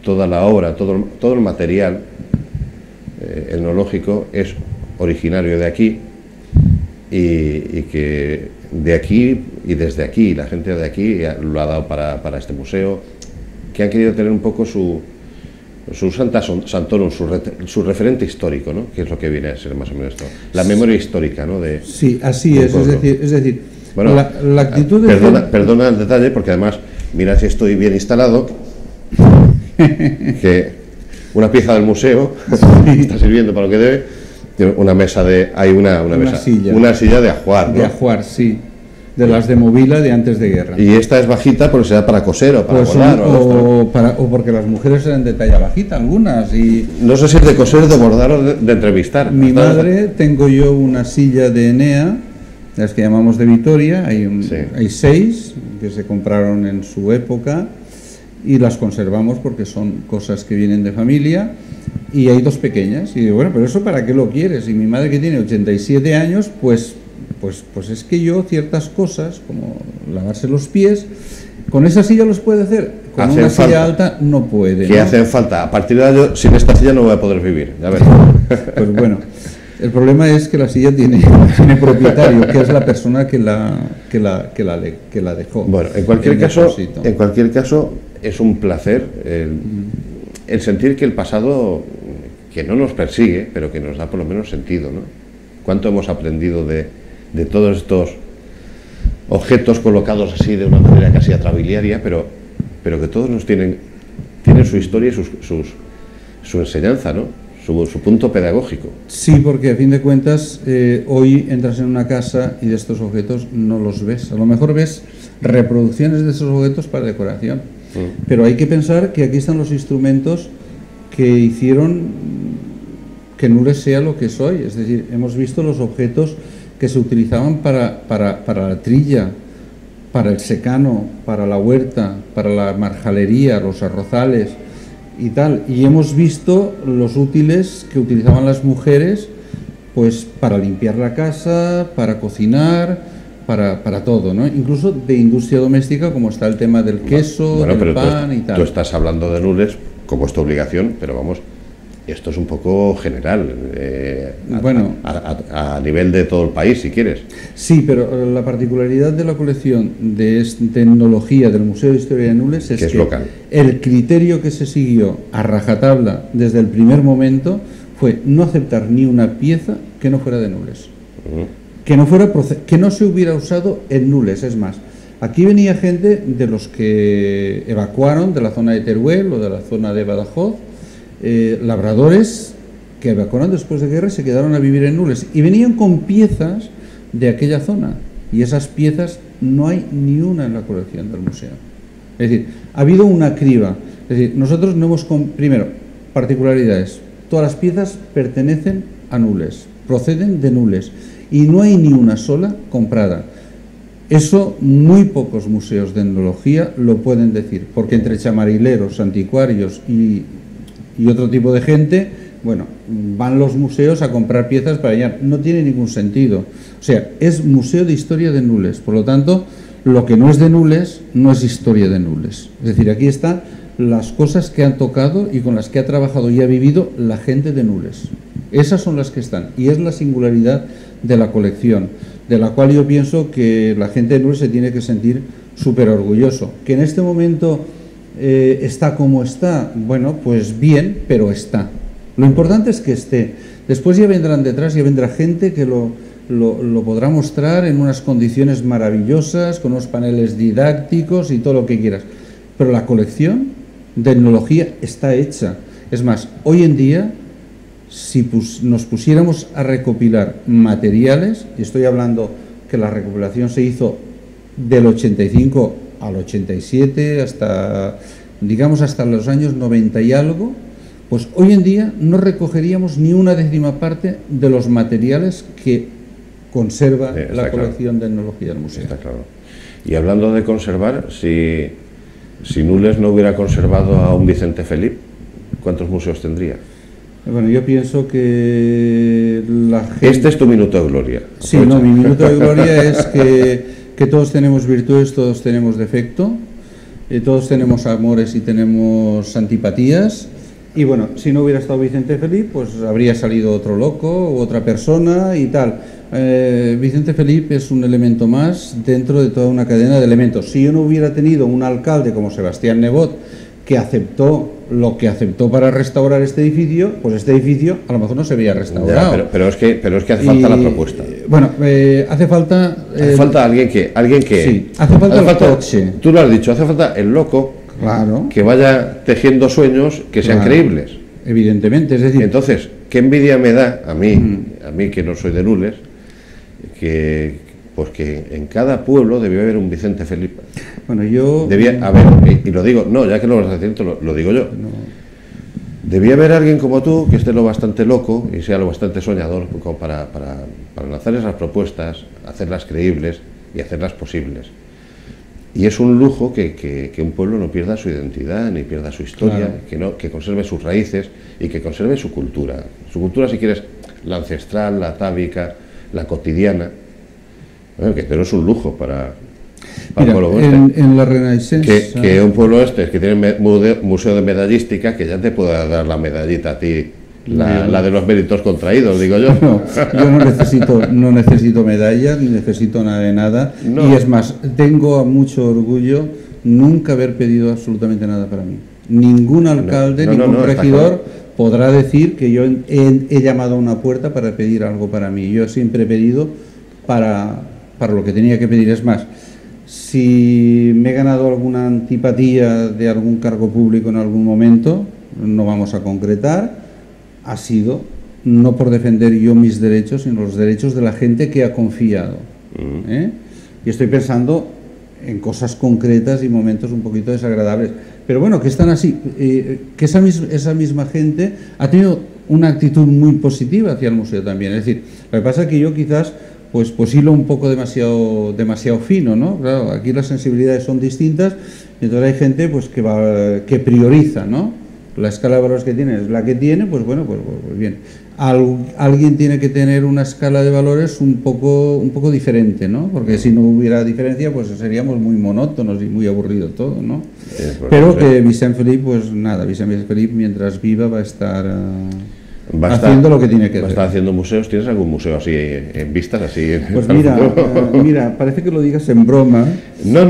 toda la obra, todo el material etnológico es originario de aquí, y que de aquí y desde aquí, la gente de aquí lo ha dado para este museo, que han querido tener un poco su Santa Santorum, su referente histórico, ¿no? Que es lo que viene a ser más o menos esto, la memoria histórica, ¿no? Sí, así es decir, bueno, la actitud perdona el detalle, porque además, mira si estoy bien instalado, que una pieza del museo está sirviendo para lo que debe. Una mesa una silla de ajuar, ¿no? De ajuar, sí. De las de Movila de antes de guerra. Y esta es bajita porque será para coser o para bordar. O porque las mujeres eran de talla bajita, algunas. Y no sé si es de coser, de bordar o de entrevistar. Mi madre, tengo yo una silla de Enea, las que llamamos de Vitoria, hay 6 que se compraron en su época y las conservamos porque son cosas que vienen de familia. Y hay 2 pequeñas, y digo, bueno, pero eso ¿para qué lo quieres? Y mi madre, que tiene 87 años, pues es que yo ciertas cosas, como lavarse los pies, con esa silla los puede hacer, con una silla alta no puede. Que hacen falta, a partir de ahí, sin esta silla no voy a poder vivir, ya verás. Pues bueno, El problema es que la silla tiene propietario, que es la persona que la dejó. Bueno, en cualquier caso es un placer el sentir que el pasado, que no nos persigue, pero que nos da por lo menos sentido, ¿no? Cuánto hemos aprendido de todos estos objetos colocados así de una manera casi atrabiliaria, pero que todos nos tienen su historia y su enseñanza, ¿no? Su punto pedagógico. Sí, porque a fin de cuentas hoy entras en una casa y de estos objetos no los ves. A lo mejor ves reproducciones de esos objetos para decoración, pero hay que pensar que aquí están los instrumentos que hicieron que Nules sea lo que es hoy. Es decir, hemos visto los objetos que se utilizaban para la trilla, para el secano, para la huerta, para la marjalería, los arrozales y tal, y hemos visto los útiles que utilizaban las mujeres pues para limpiar la casa, para cocinar, para todo, ¿no? Incluso de industria doméstica, como está el tema del queso, del pan y tal. Tú estás hablando de Nules como es tu obligación, pero vamos, esto es un poco general, a nivel de todo el país, si quieres. Sí, pero la particularidad de la colección de etnología del Museo de Historia de Nules es que local. El criterio que se siguió a rajatabla desde el primer momento fue no aceptar ni una pieza que no fuera de Nules, que no se hubiera usado en Nules. Es más, aquí venía gente de los que evacuaron de la zona de Teruel o de la zona de Badajoz, labradores que evacuaron después de guerra y se quedaron a vivir en Nules y venían con piezas de aquella zona, y esas piezas no hay ni una en la colección del museo. Es decir, ha habido una criba. Es decir, nosotros no hemos... Primero, particularidades. Todas las piezas pertenecen a Nules, proceden de Nules, y no hay ni una sola comprada. Eso muy pocos museos de etnología lo pueden decir, porque entre chamarileros, anticuarios y otro tipo de gente, bueno, van los museos a comprar piezas para allá. No tiene ningún sentido. O sea, es Museo de Historia de Nules. Por lo tanto, lo que no es de Nules no es historia de Nules. Es decir, aquí están las cosas que han tocado y con las que ha trabajado y ha vivido la gente de Nules. Esas son las que están. Y es la singularidad de la colección, de la cual yo pienso que la gente de Nules se tiene que sentir súper orgulloso. Que en este momento está como está, bueno, pues bien, pero está. Lo importante es que esté. Después ya vendrán detrás, ya vendrá gente que lo podrá mostrar en unas condiciones maravillosas, con unos paneles didácticos y todo lo que quieras. Pero la colección de etnología está hecha. Es más, hoy en día, si nos pusiéramos a recopilar materiales, y estoy hablando que la recopilación se hizo del 85 al 87, hasta los años 90 y algo, pues hoy en día no recogeríamos ni una décima parte de los materiales que conserva la colección de etnología del museo. Está claro. Y hablando de conservar, si Nules no hubiera conservado a un Vicente Felip, ¿cuántos museos tendría? Bueno, yo pienso que la gente... Este es tu minuto de gloria. Sí, no, mi minuto de gloria es que todos tenemos virtudes, todos tenemos defecto, todos tenemos amores y tenemos antipatías. Y bueno, si no hubiera estado Vicente Felip, pues habría salido otro loco u otra persona y tal. Vicente Felip es un elemento más dentro de toda una cadena de elementos. Si yo no hubiera tenido un alcalde como Sebastián Nebot, que aceptó lo que aceptó para restaurar este edificio, pues este edificio a lo mejor no se había restaurado. Ya, pero es que hace falta la propuesta. Bueno, hace falta... hace falta alguien que sí, hace falta el coche. Tú lo has dicho, hace falta el loco, claro, que vaya tejiendo sueños que sean creíbles. Evidentemente, es decir... Entonces, ¿qué envidia me da a mí que no soy de Nules, pues que en cada pueblo debía haber un Vicente Felip? Bueno, yo... Debía haber, y lo digo, no, ya que lo vas a decir, lo digo yo. No. Debía haber alguien como tú que esté lo bastante loco y sea lo bastante soñador como para lanzar esas propuestas, hacerlas creíbles y hacerlas posibles. Y es un lujo que un pueblo no pierda su identidad, ni pierda su historia, claro, que conserve sus raíces y que conserve su cultura. Su cultura, si quieres, la ancestral, la atávica, la cotidiana. Bueno, que no es un lujo para el pueblo este. En la Renaissance... Que un pueblo este que tiene museo de medallística, que ya te pueda dar la medallita a ti La de los méritos contraídos, digo yo. No, yo no necesito medallas, ni necesito nada de nada. No. Y es más, tengo mucho orgullo nunca haber pedido absolutamente nada para mí. Ningún alcalde, ningún regidor podrá decir que yo he llamado a una puerta para pedir algo para mí. Yo siempre he pedido para lo que tenía que pedir. Es más, si me he ganado alguna antipatía de algún cargo público en algún momento, no vamos a concretar, ha sido no por defender yo mis derechos, sino los derechos de la gente que ha confiado. Y estoy pensando en cosas concretas y momentos un poquito desagradables. Pero bueno, que están así, que esa misma gente ha tenido una actitud muy positiva hacia el museo también. Es decir, lo que pasa es que yo quizás pues hilo un poco demasiado fino, ¿no? Claro, aquí las sensibilidades son distintas, y entonces hay gente pues que prioriza, ¿no? La escala de valores que tiene es la que tiene, pues bueno, pues bien. Alguien tiene que tener una escala de valores un poco diferente, ¿no? Porque si no hubiera diferencia, pues seríamos muy monótonos y muy aburrido todo, ¿no? Pero que Vicent Felip, pues nada, Vicent Felip mientras viva va a estar haciendo lo que tiene que hacer. Va a estar haciendo museos. ¿Tienes algún museo así en vistas? Así pues mira, parece que lo digas en broma. No.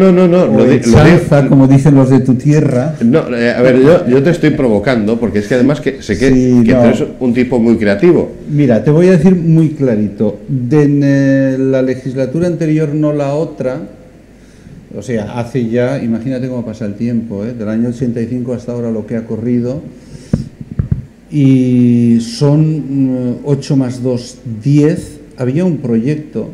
Chanza, como dicen los de tu tierra. No, a ver, yo te estoy provocando, porque es que además que sé que tú eres un tipo muy creativo. Mira, te voy a decir muy clarito. De la legislatura anterior, no la otra, o sea, hace ya, imagínate cómo pasa el tiempo, del año 85 hasta ahora lo que ha corrido, y son 8 más 2, 10. Había un proyecto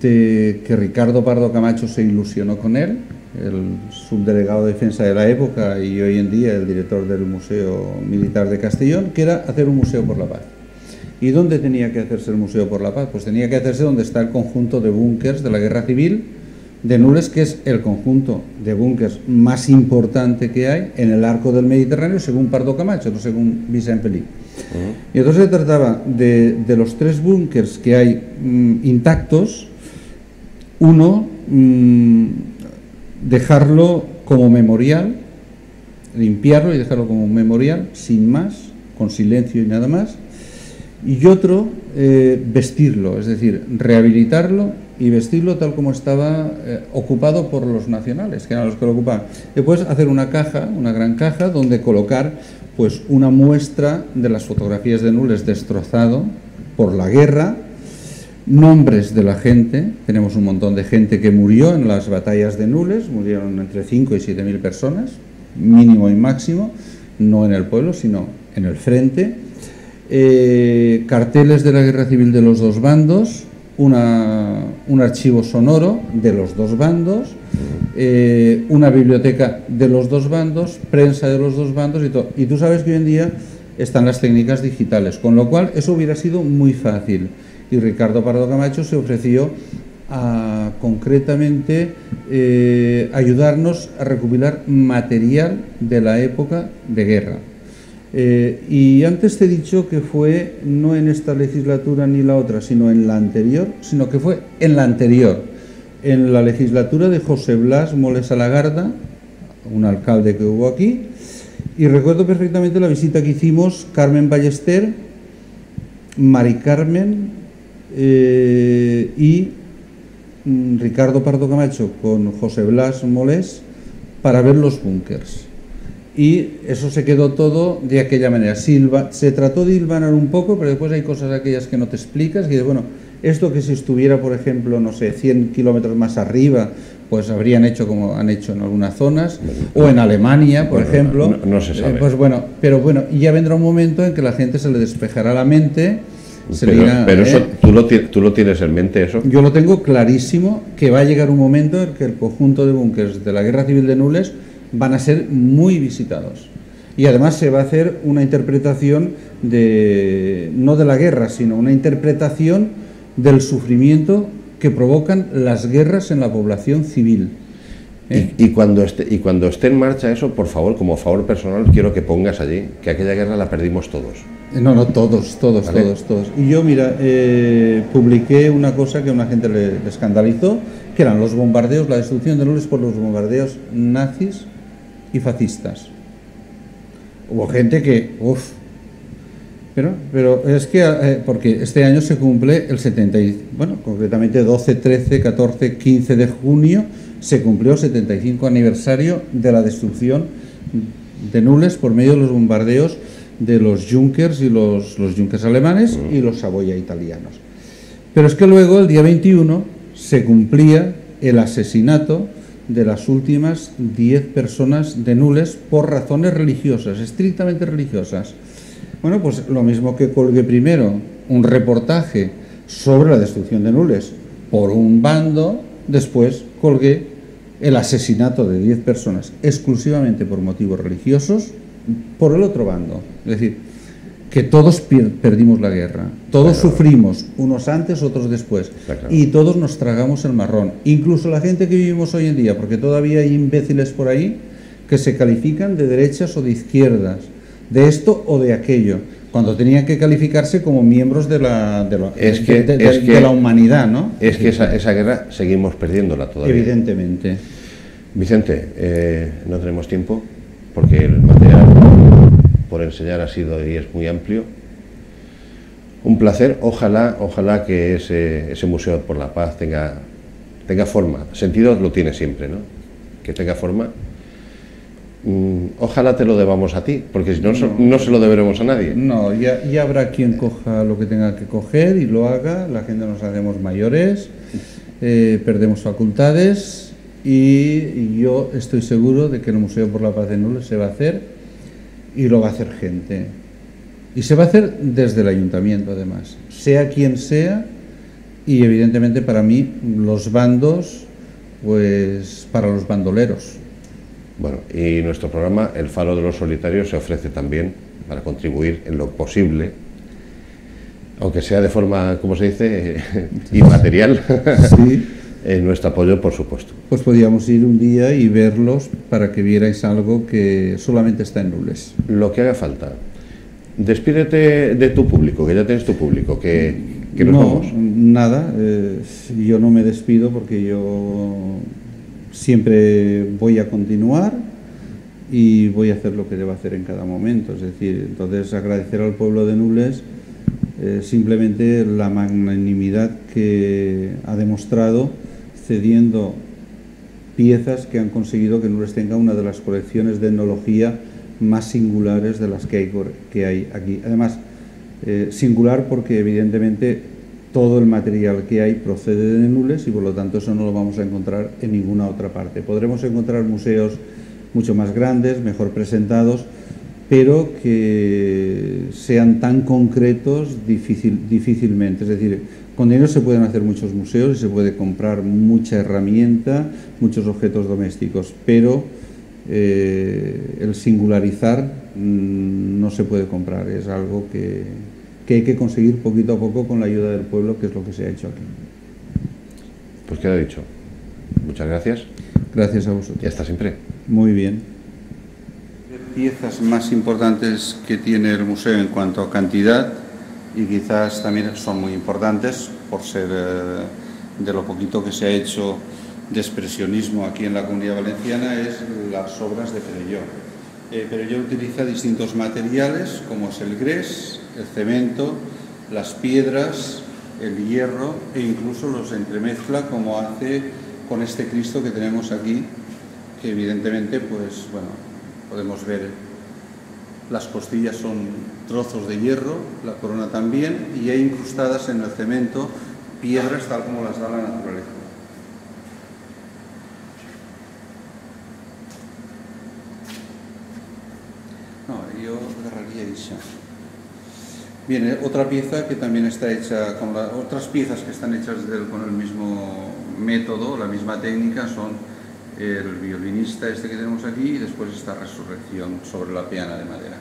de que Ricardo Pardo Camacho se ilusionó con él, el subdelegado de defensa de la época y hoy en día el director del Museo Militar de Castellón, que era hacer un museo por la paz. ¿Y dónde tenía que hacerse el Museo por la Paz? Pues tenía que hacerse donde está el conjunto de búnkers de la Guerra Civil de Nules, que es el conjunto de búnkers más importante que hay en el arco del Mediterráneo, según Pardo Camacho, no según Vicent Felip. Y entonces se trataba de los 3 búnkers que hay intactos, uno dejarlo como memorial, limpiarlo y dejarlo como memorial, sin más, con silencio y nada más, y otro vestirlo, es decir, rehabilitarlo y vestirlo tal como estaba ocupado por los nacionales, que eran los que lo ocupaban. Después hacer una caja, una gran caja, donde colocar pues una muestra de las fotografías de Nules destrozado por la guerra, nombres de la gente. Tenemos un montón de gente que murió en las batallas de Nules, murieron entre 5 y 7.000 personas, mínimo y máximo, no en el pueblo, sino en el frente. Carteles de la guerra civil de los 2 bandos, un archivo sonoro de los 2 bandos, una biblioteca de los 2 bandos, prensa de los 2 bandos y todo. Y tú sabes que hoy en día están las técnicas digitales, con lo cual eso hubiera sido muy fácil. Y Ricardo Pardo Camacho se ofreció a concretamente ayudarnos a recopilar material de la época de guerra. Y antes te he dicho que fue no en esta legislatura ni la otra, sino en la anterior, sino que fue en la anterior, en la legislatura de José Blas Moles Alagarda, un alcalde que hubo aquí, y recuerdo perfectamente la visita que hicimos Carmen Ballester, Mari Carmen y Ricardo Pardo Camacho con José Blas Moles para ver los búnkers. Y eso se quedó todo de aquella manera. Se trató de hilvanar un poco, pero después hay cosas aquellas que no te explicas, que dices, bueno, esto que si estuviera, por ejemplo, no sé, 100 kilómetros más arriba, pues habrían hecho como han hecho en algunas zonas, o en Alemania, por ejemplo. No se sabe. Pues bueno, pero bueno, ya vendrá un momento en que la gente se le despejará la mente. Pero eso, ¿tú lo tienes en mente, eso? Yo lo tengo clarísimo, que va a llegar un momento en que el conjunto de búnkers de la Guerra Civil de Nules van a ser muy visitados. Y además se va a hacer una interpretación no de la guerra, sino una interpretación del sufrimiento que provocan las guerras en la población civil. Y cuando esté en marcha eso, por favor, como favor personal, quiero que pongas allí que aquella guerra la perdimos todos. No, todos. ¿Vale? Todos. Y yo, mira, publiqué una cosa que a una gente le escandalizó, que eran los bombardeos, la destrucción de Nules por los bombardeos nazis y fascistas. Hubo gente que, Pero es que, porque este año se cumple el 70, bueno, concretamente 12, 13, 14, 15 de junio, se cumplió el 75 aniversario de la destrucción de Nules por medio de los bombardeos de los Junkers y los Junkers alemanes y los Savoia italianos. Pero es que luego, el día 21, se cumplía el asesinato de las últimas 10 personas de Nules por razones religiosas, estrictamente religiosas. Bueno, pues lo mismo que colgué primero un reportaje sobre la destrucción de Nules por un bando, después colgué el asesinato de 10 personas exclusivamente por motivos religiosos por el otro bando. Es decir, que todos perdimos la guerra, todos sufrimos, unos antes, otros después, y todos nos tragamos el marrón, incluso la gente que vivimos hoy en día, porque todavía hay imbéciles por ahí que se califican de derechas o de izquierdas, de esto o de aquello, cuando tenían que calificarse como miembros de la humanidad, ¿no? Es que esa guerra seguimos perdiéndola todavía. Evidentemente. Vicente, no tenemos tiempo, porque el material por enseñar ha sido y es muy amplio. Un placer, ojalá que ese Museo por la Paz tenga forma. Sentido lo tiene siempre, ¿no? Que tenga forma. Ojalá te lo debamos a ti, porque si no, no se lo deberemos a nadie. No, ya habrá quien coja lo que tenga que coger y lo haga. La gente nos hacemos mayores, perdemos facultades, y yo estoy seguro de que el Museo por la Paz de Nules se va a hacer, y lo va a hacer gente. Y se va a hacer desde el ayuntamiento, además, sea quien sea, y evidentemente para mí los bandos, pues para los bandoleros. Bueno, y nuestro programa, El Faro de los Solitarios, se ofrece también para contribuir en lo posible, aunque sea de forma, como se dice, inmaterial, sí. En nuestro apoyo, por supuesto. Pues podíamos ir un día y verlos para que vierais algo que solamente está en Nules. Lo que haga falta. Despídete de tu público, que ya tienes tu público, que nos vamos. Nada, yo no me despido porque yo siempre voy a continuar y voy a hacer lo que deba hacer en cada momento. Es decir, entonces agradecer al pueblo de Nules simplemente la magnanimidad que ha demostrado cediendo piezas que han conseguido que Nules tenga una de las colecciones de etnología más singulares de las que hay aquí. Además, singular porque evidentemente todo el material que hay procede de Nules y por lo tanto eso no lo vamos a encontrar en ninguna otra parte. Podremos encontrar museos mucho más grandes, mejor presentados, pero que sean tan concretos difícilmente. Es decir, con dinero se pueden hacer muchos museos y se puede comprar mucha herramienta, muchos objetos domésticos, pero el singularizar no se puede comprar, es algo que hay que conseguir poquito a poco con la ayuda del pueblo, que es lo que se ha hecho aquí. Pues queda dicho. Muchas gracias. Gracias a vosotros. Y hasta siempre. Muy bien. Piezas más importantes que tiene el museo en cuanto a cantidad, y quizás también son muy importantes por ser de lo poquito que se ha hecho de expresionismo aquí en la Comunidad Valenciana, es las obras de Perelló. Perelló utiliza distintos materiales como es el grés, el cemento, las piedras, el hierro, e incluso los entremezcla como hace con este Cristo que tenemos aquí, que evidentemente pues bueno, podemos ver las costillas son trozos de hierro, la corona también, y hay incrustadas en el cemento piedras tal como las da la naturaleza. No, yo agarraría esa. Bien, otra pieza que también está hecha con otras piezas que están hechas con el mismo método, la misma técnica, son el violinista este que tenemos aquí y después esta resurrección sobre la peana de madera.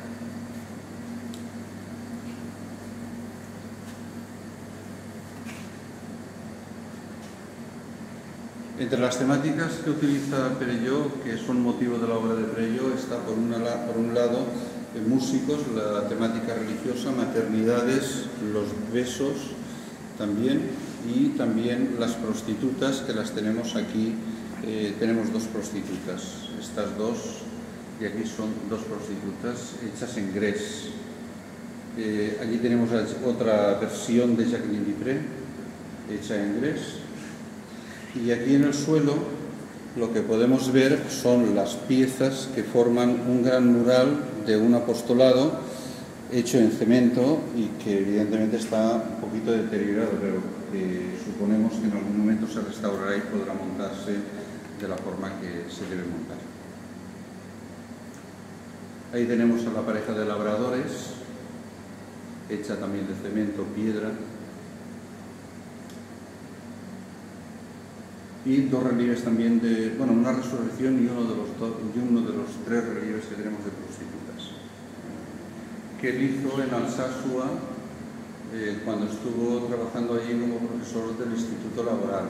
Entre las temáticas que utiliza Perelló, que son motivo de la obra de Perelló, está por un lado músicos, la temática religiosa, maternidades, los besos también, y también las prostitutas, que las tenemos aquí. Tenemos dos prostitutas, estas dos, y aquí son dos prostitutas hechas en grés. Aquí tenemos otra versión de Jacqueline Dupré, hecha en Grés. Y aquí en el suelo lo que podemos ver son las piezas que forman un gran mural de un apostolado hecho en cemento y que evidentemente está un poquito deteriorado, pero que suponemos que en algún momento se restaurará y podrá montarse de la forma que se debe montar. Ahí tenemos a la pareja de labradores, hecha también de cemento, piedra, y dos relieves también de, bueno, una resurrección y uno de los tres relieves que tenemos de prostitutas, que él hizo en Alsasua cuando estuvo trabajando allí como profesor del Instituto Laboral,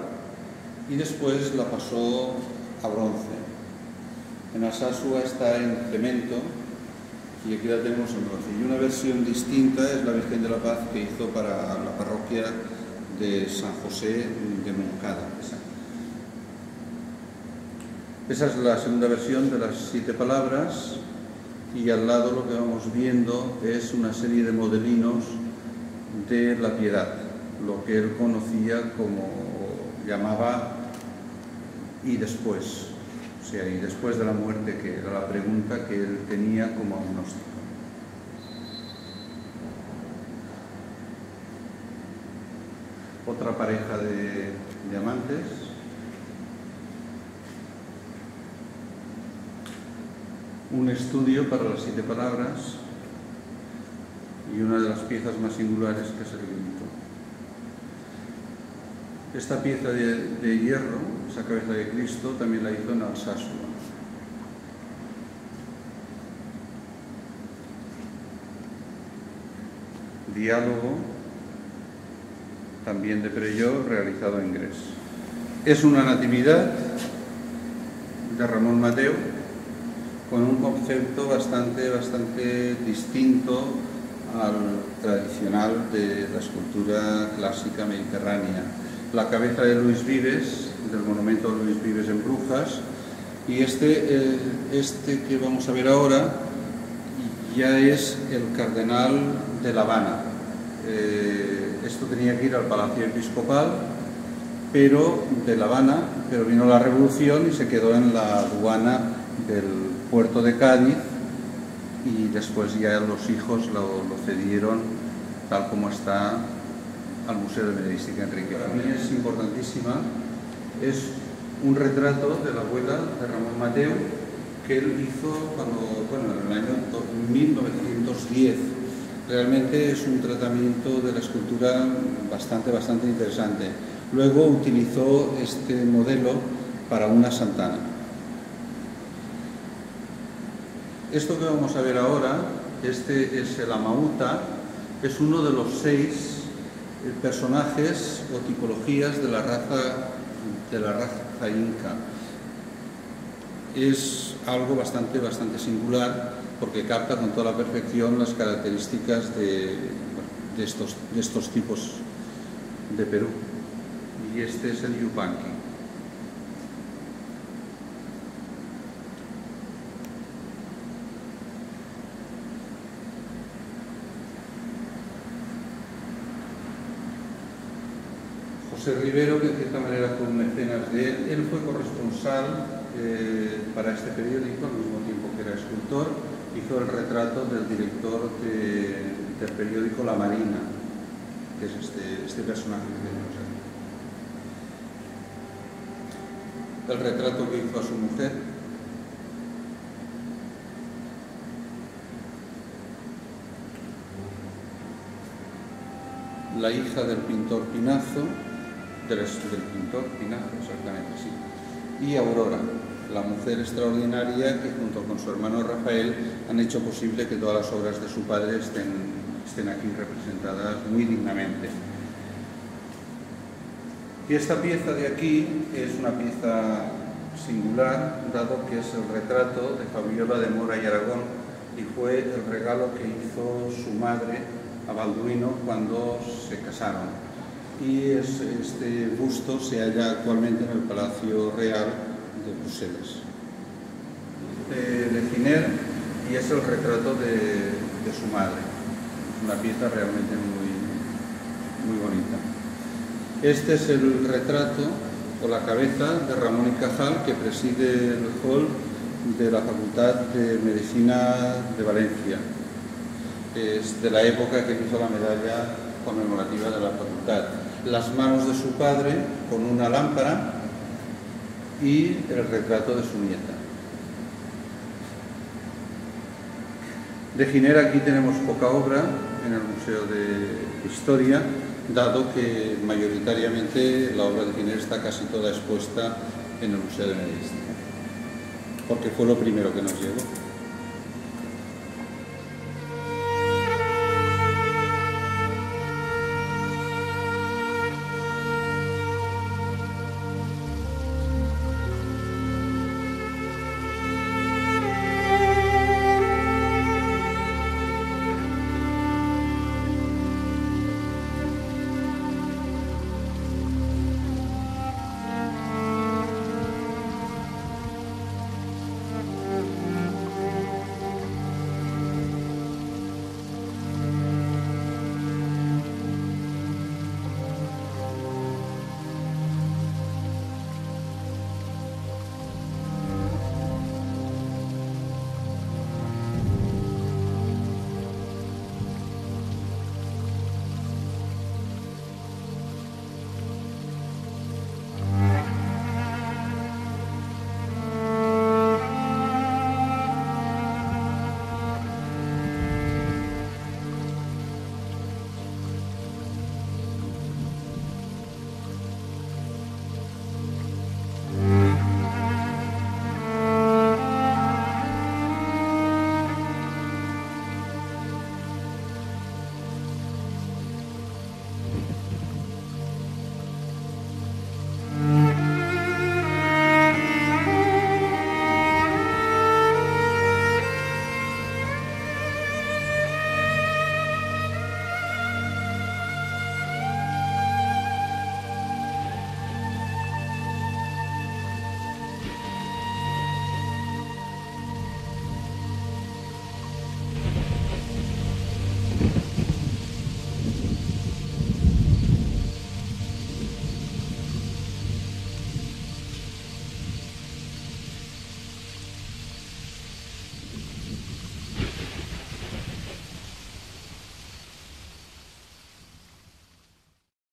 y después la pasó a bronce. En Alsasua está en cemento y aquí la tenemos en bronce. Y una versión distinta es la Virgen de la Paz que hizo para la parroquia de San José de Moncada. Esa es la segunda versión de las 7 palabras, y al lado lo que vamos viendo es una serie de modelinos de la piedad, lo que él conocía como, llamaba y después, o sea, y después de la muerte, que era la pregunta que él tenía como agnóstico. Otra pareja de diamantes. Un estudio para las 7 palabras y una de las piezas más singulares que se le pintó. Esta pieza de hierro, esa cabeza de Cristo, también la hizo en Alsasua. Diálogo, también de Perelló, realizado en Grés. Es una natividad de Ramón Mateu, con un concepto bastante distinto al tradicional de la escultura clásica mediterránea. La cabeza de Luis Vives, del monumento de Luis Vives en Brujas, y este que vamos a ver ahora ya es el cardenal de La Habana. Esto tenía que ir al Palacio Episcopal, pero de La Habana, pero vino la Revolución y se quedó en la aduana del puerto de Cádiz, y después ya los hijos lo cedieron tal como está al Museo de Medieística Enrique. Para mí es importantísima, es un retrato de la abuela de Ramón Mateu que él hizo en el año 1910. Realmente es un tratamiento de la escultura bastante interesante. Luego utilizó este modelo para una santana. Esto que vamos a ver ahora, este es el Amauta, es uno de los 6 personajes o tipologías de la raza inca. Es algo bastante singular, porque capta con toda la perfección las características de estos tipos de Perú. Y este es el Yupanqui. José Rivero, que en cierta manera fue un mecenas de él, él fue corresponsal para este periódico, al mismo tiempo que era escultor, hizo el retrato del director del periódico La Marina, que es este personaje que tenemos aquí. El retrato que hizo a su mujer. La hija del pintor Pinazo, del pintor Pinazo, exactamente así. Y Aurora, la mujer extraordinaria que junto con su hermano Rafael han hecho posible que todas las obras de su padre estén aquí representadas muy dignamente. Y esta pieza de aquí es una pieza singular, dado que es el retrato de Fabiola de Mora y Aragón, y fue el regalo que hizo su madre a Balduino cuando se casaron. Y este busto se halla actualmente en el Palacio Real de Bruselas. De Giner, y es el retrato de su madre. Es una pieza realmente muy bonita. Este es el retrato o la cabeza de Ramón y Cajal, que preside el hall de la Facultad de Medicina de Valencia. Es de la época que hizo la medalla conmemorativa de la facultad. Las manos de su padre con una lámpara y el retrato de su nieta. De Giner aquí tenemos poca obra en el Museo de Historia, dado que mayoritariamente la obra de Giner está casi toda expuesta en el Museo de Medicina, porque fue lo primero que nos llegó.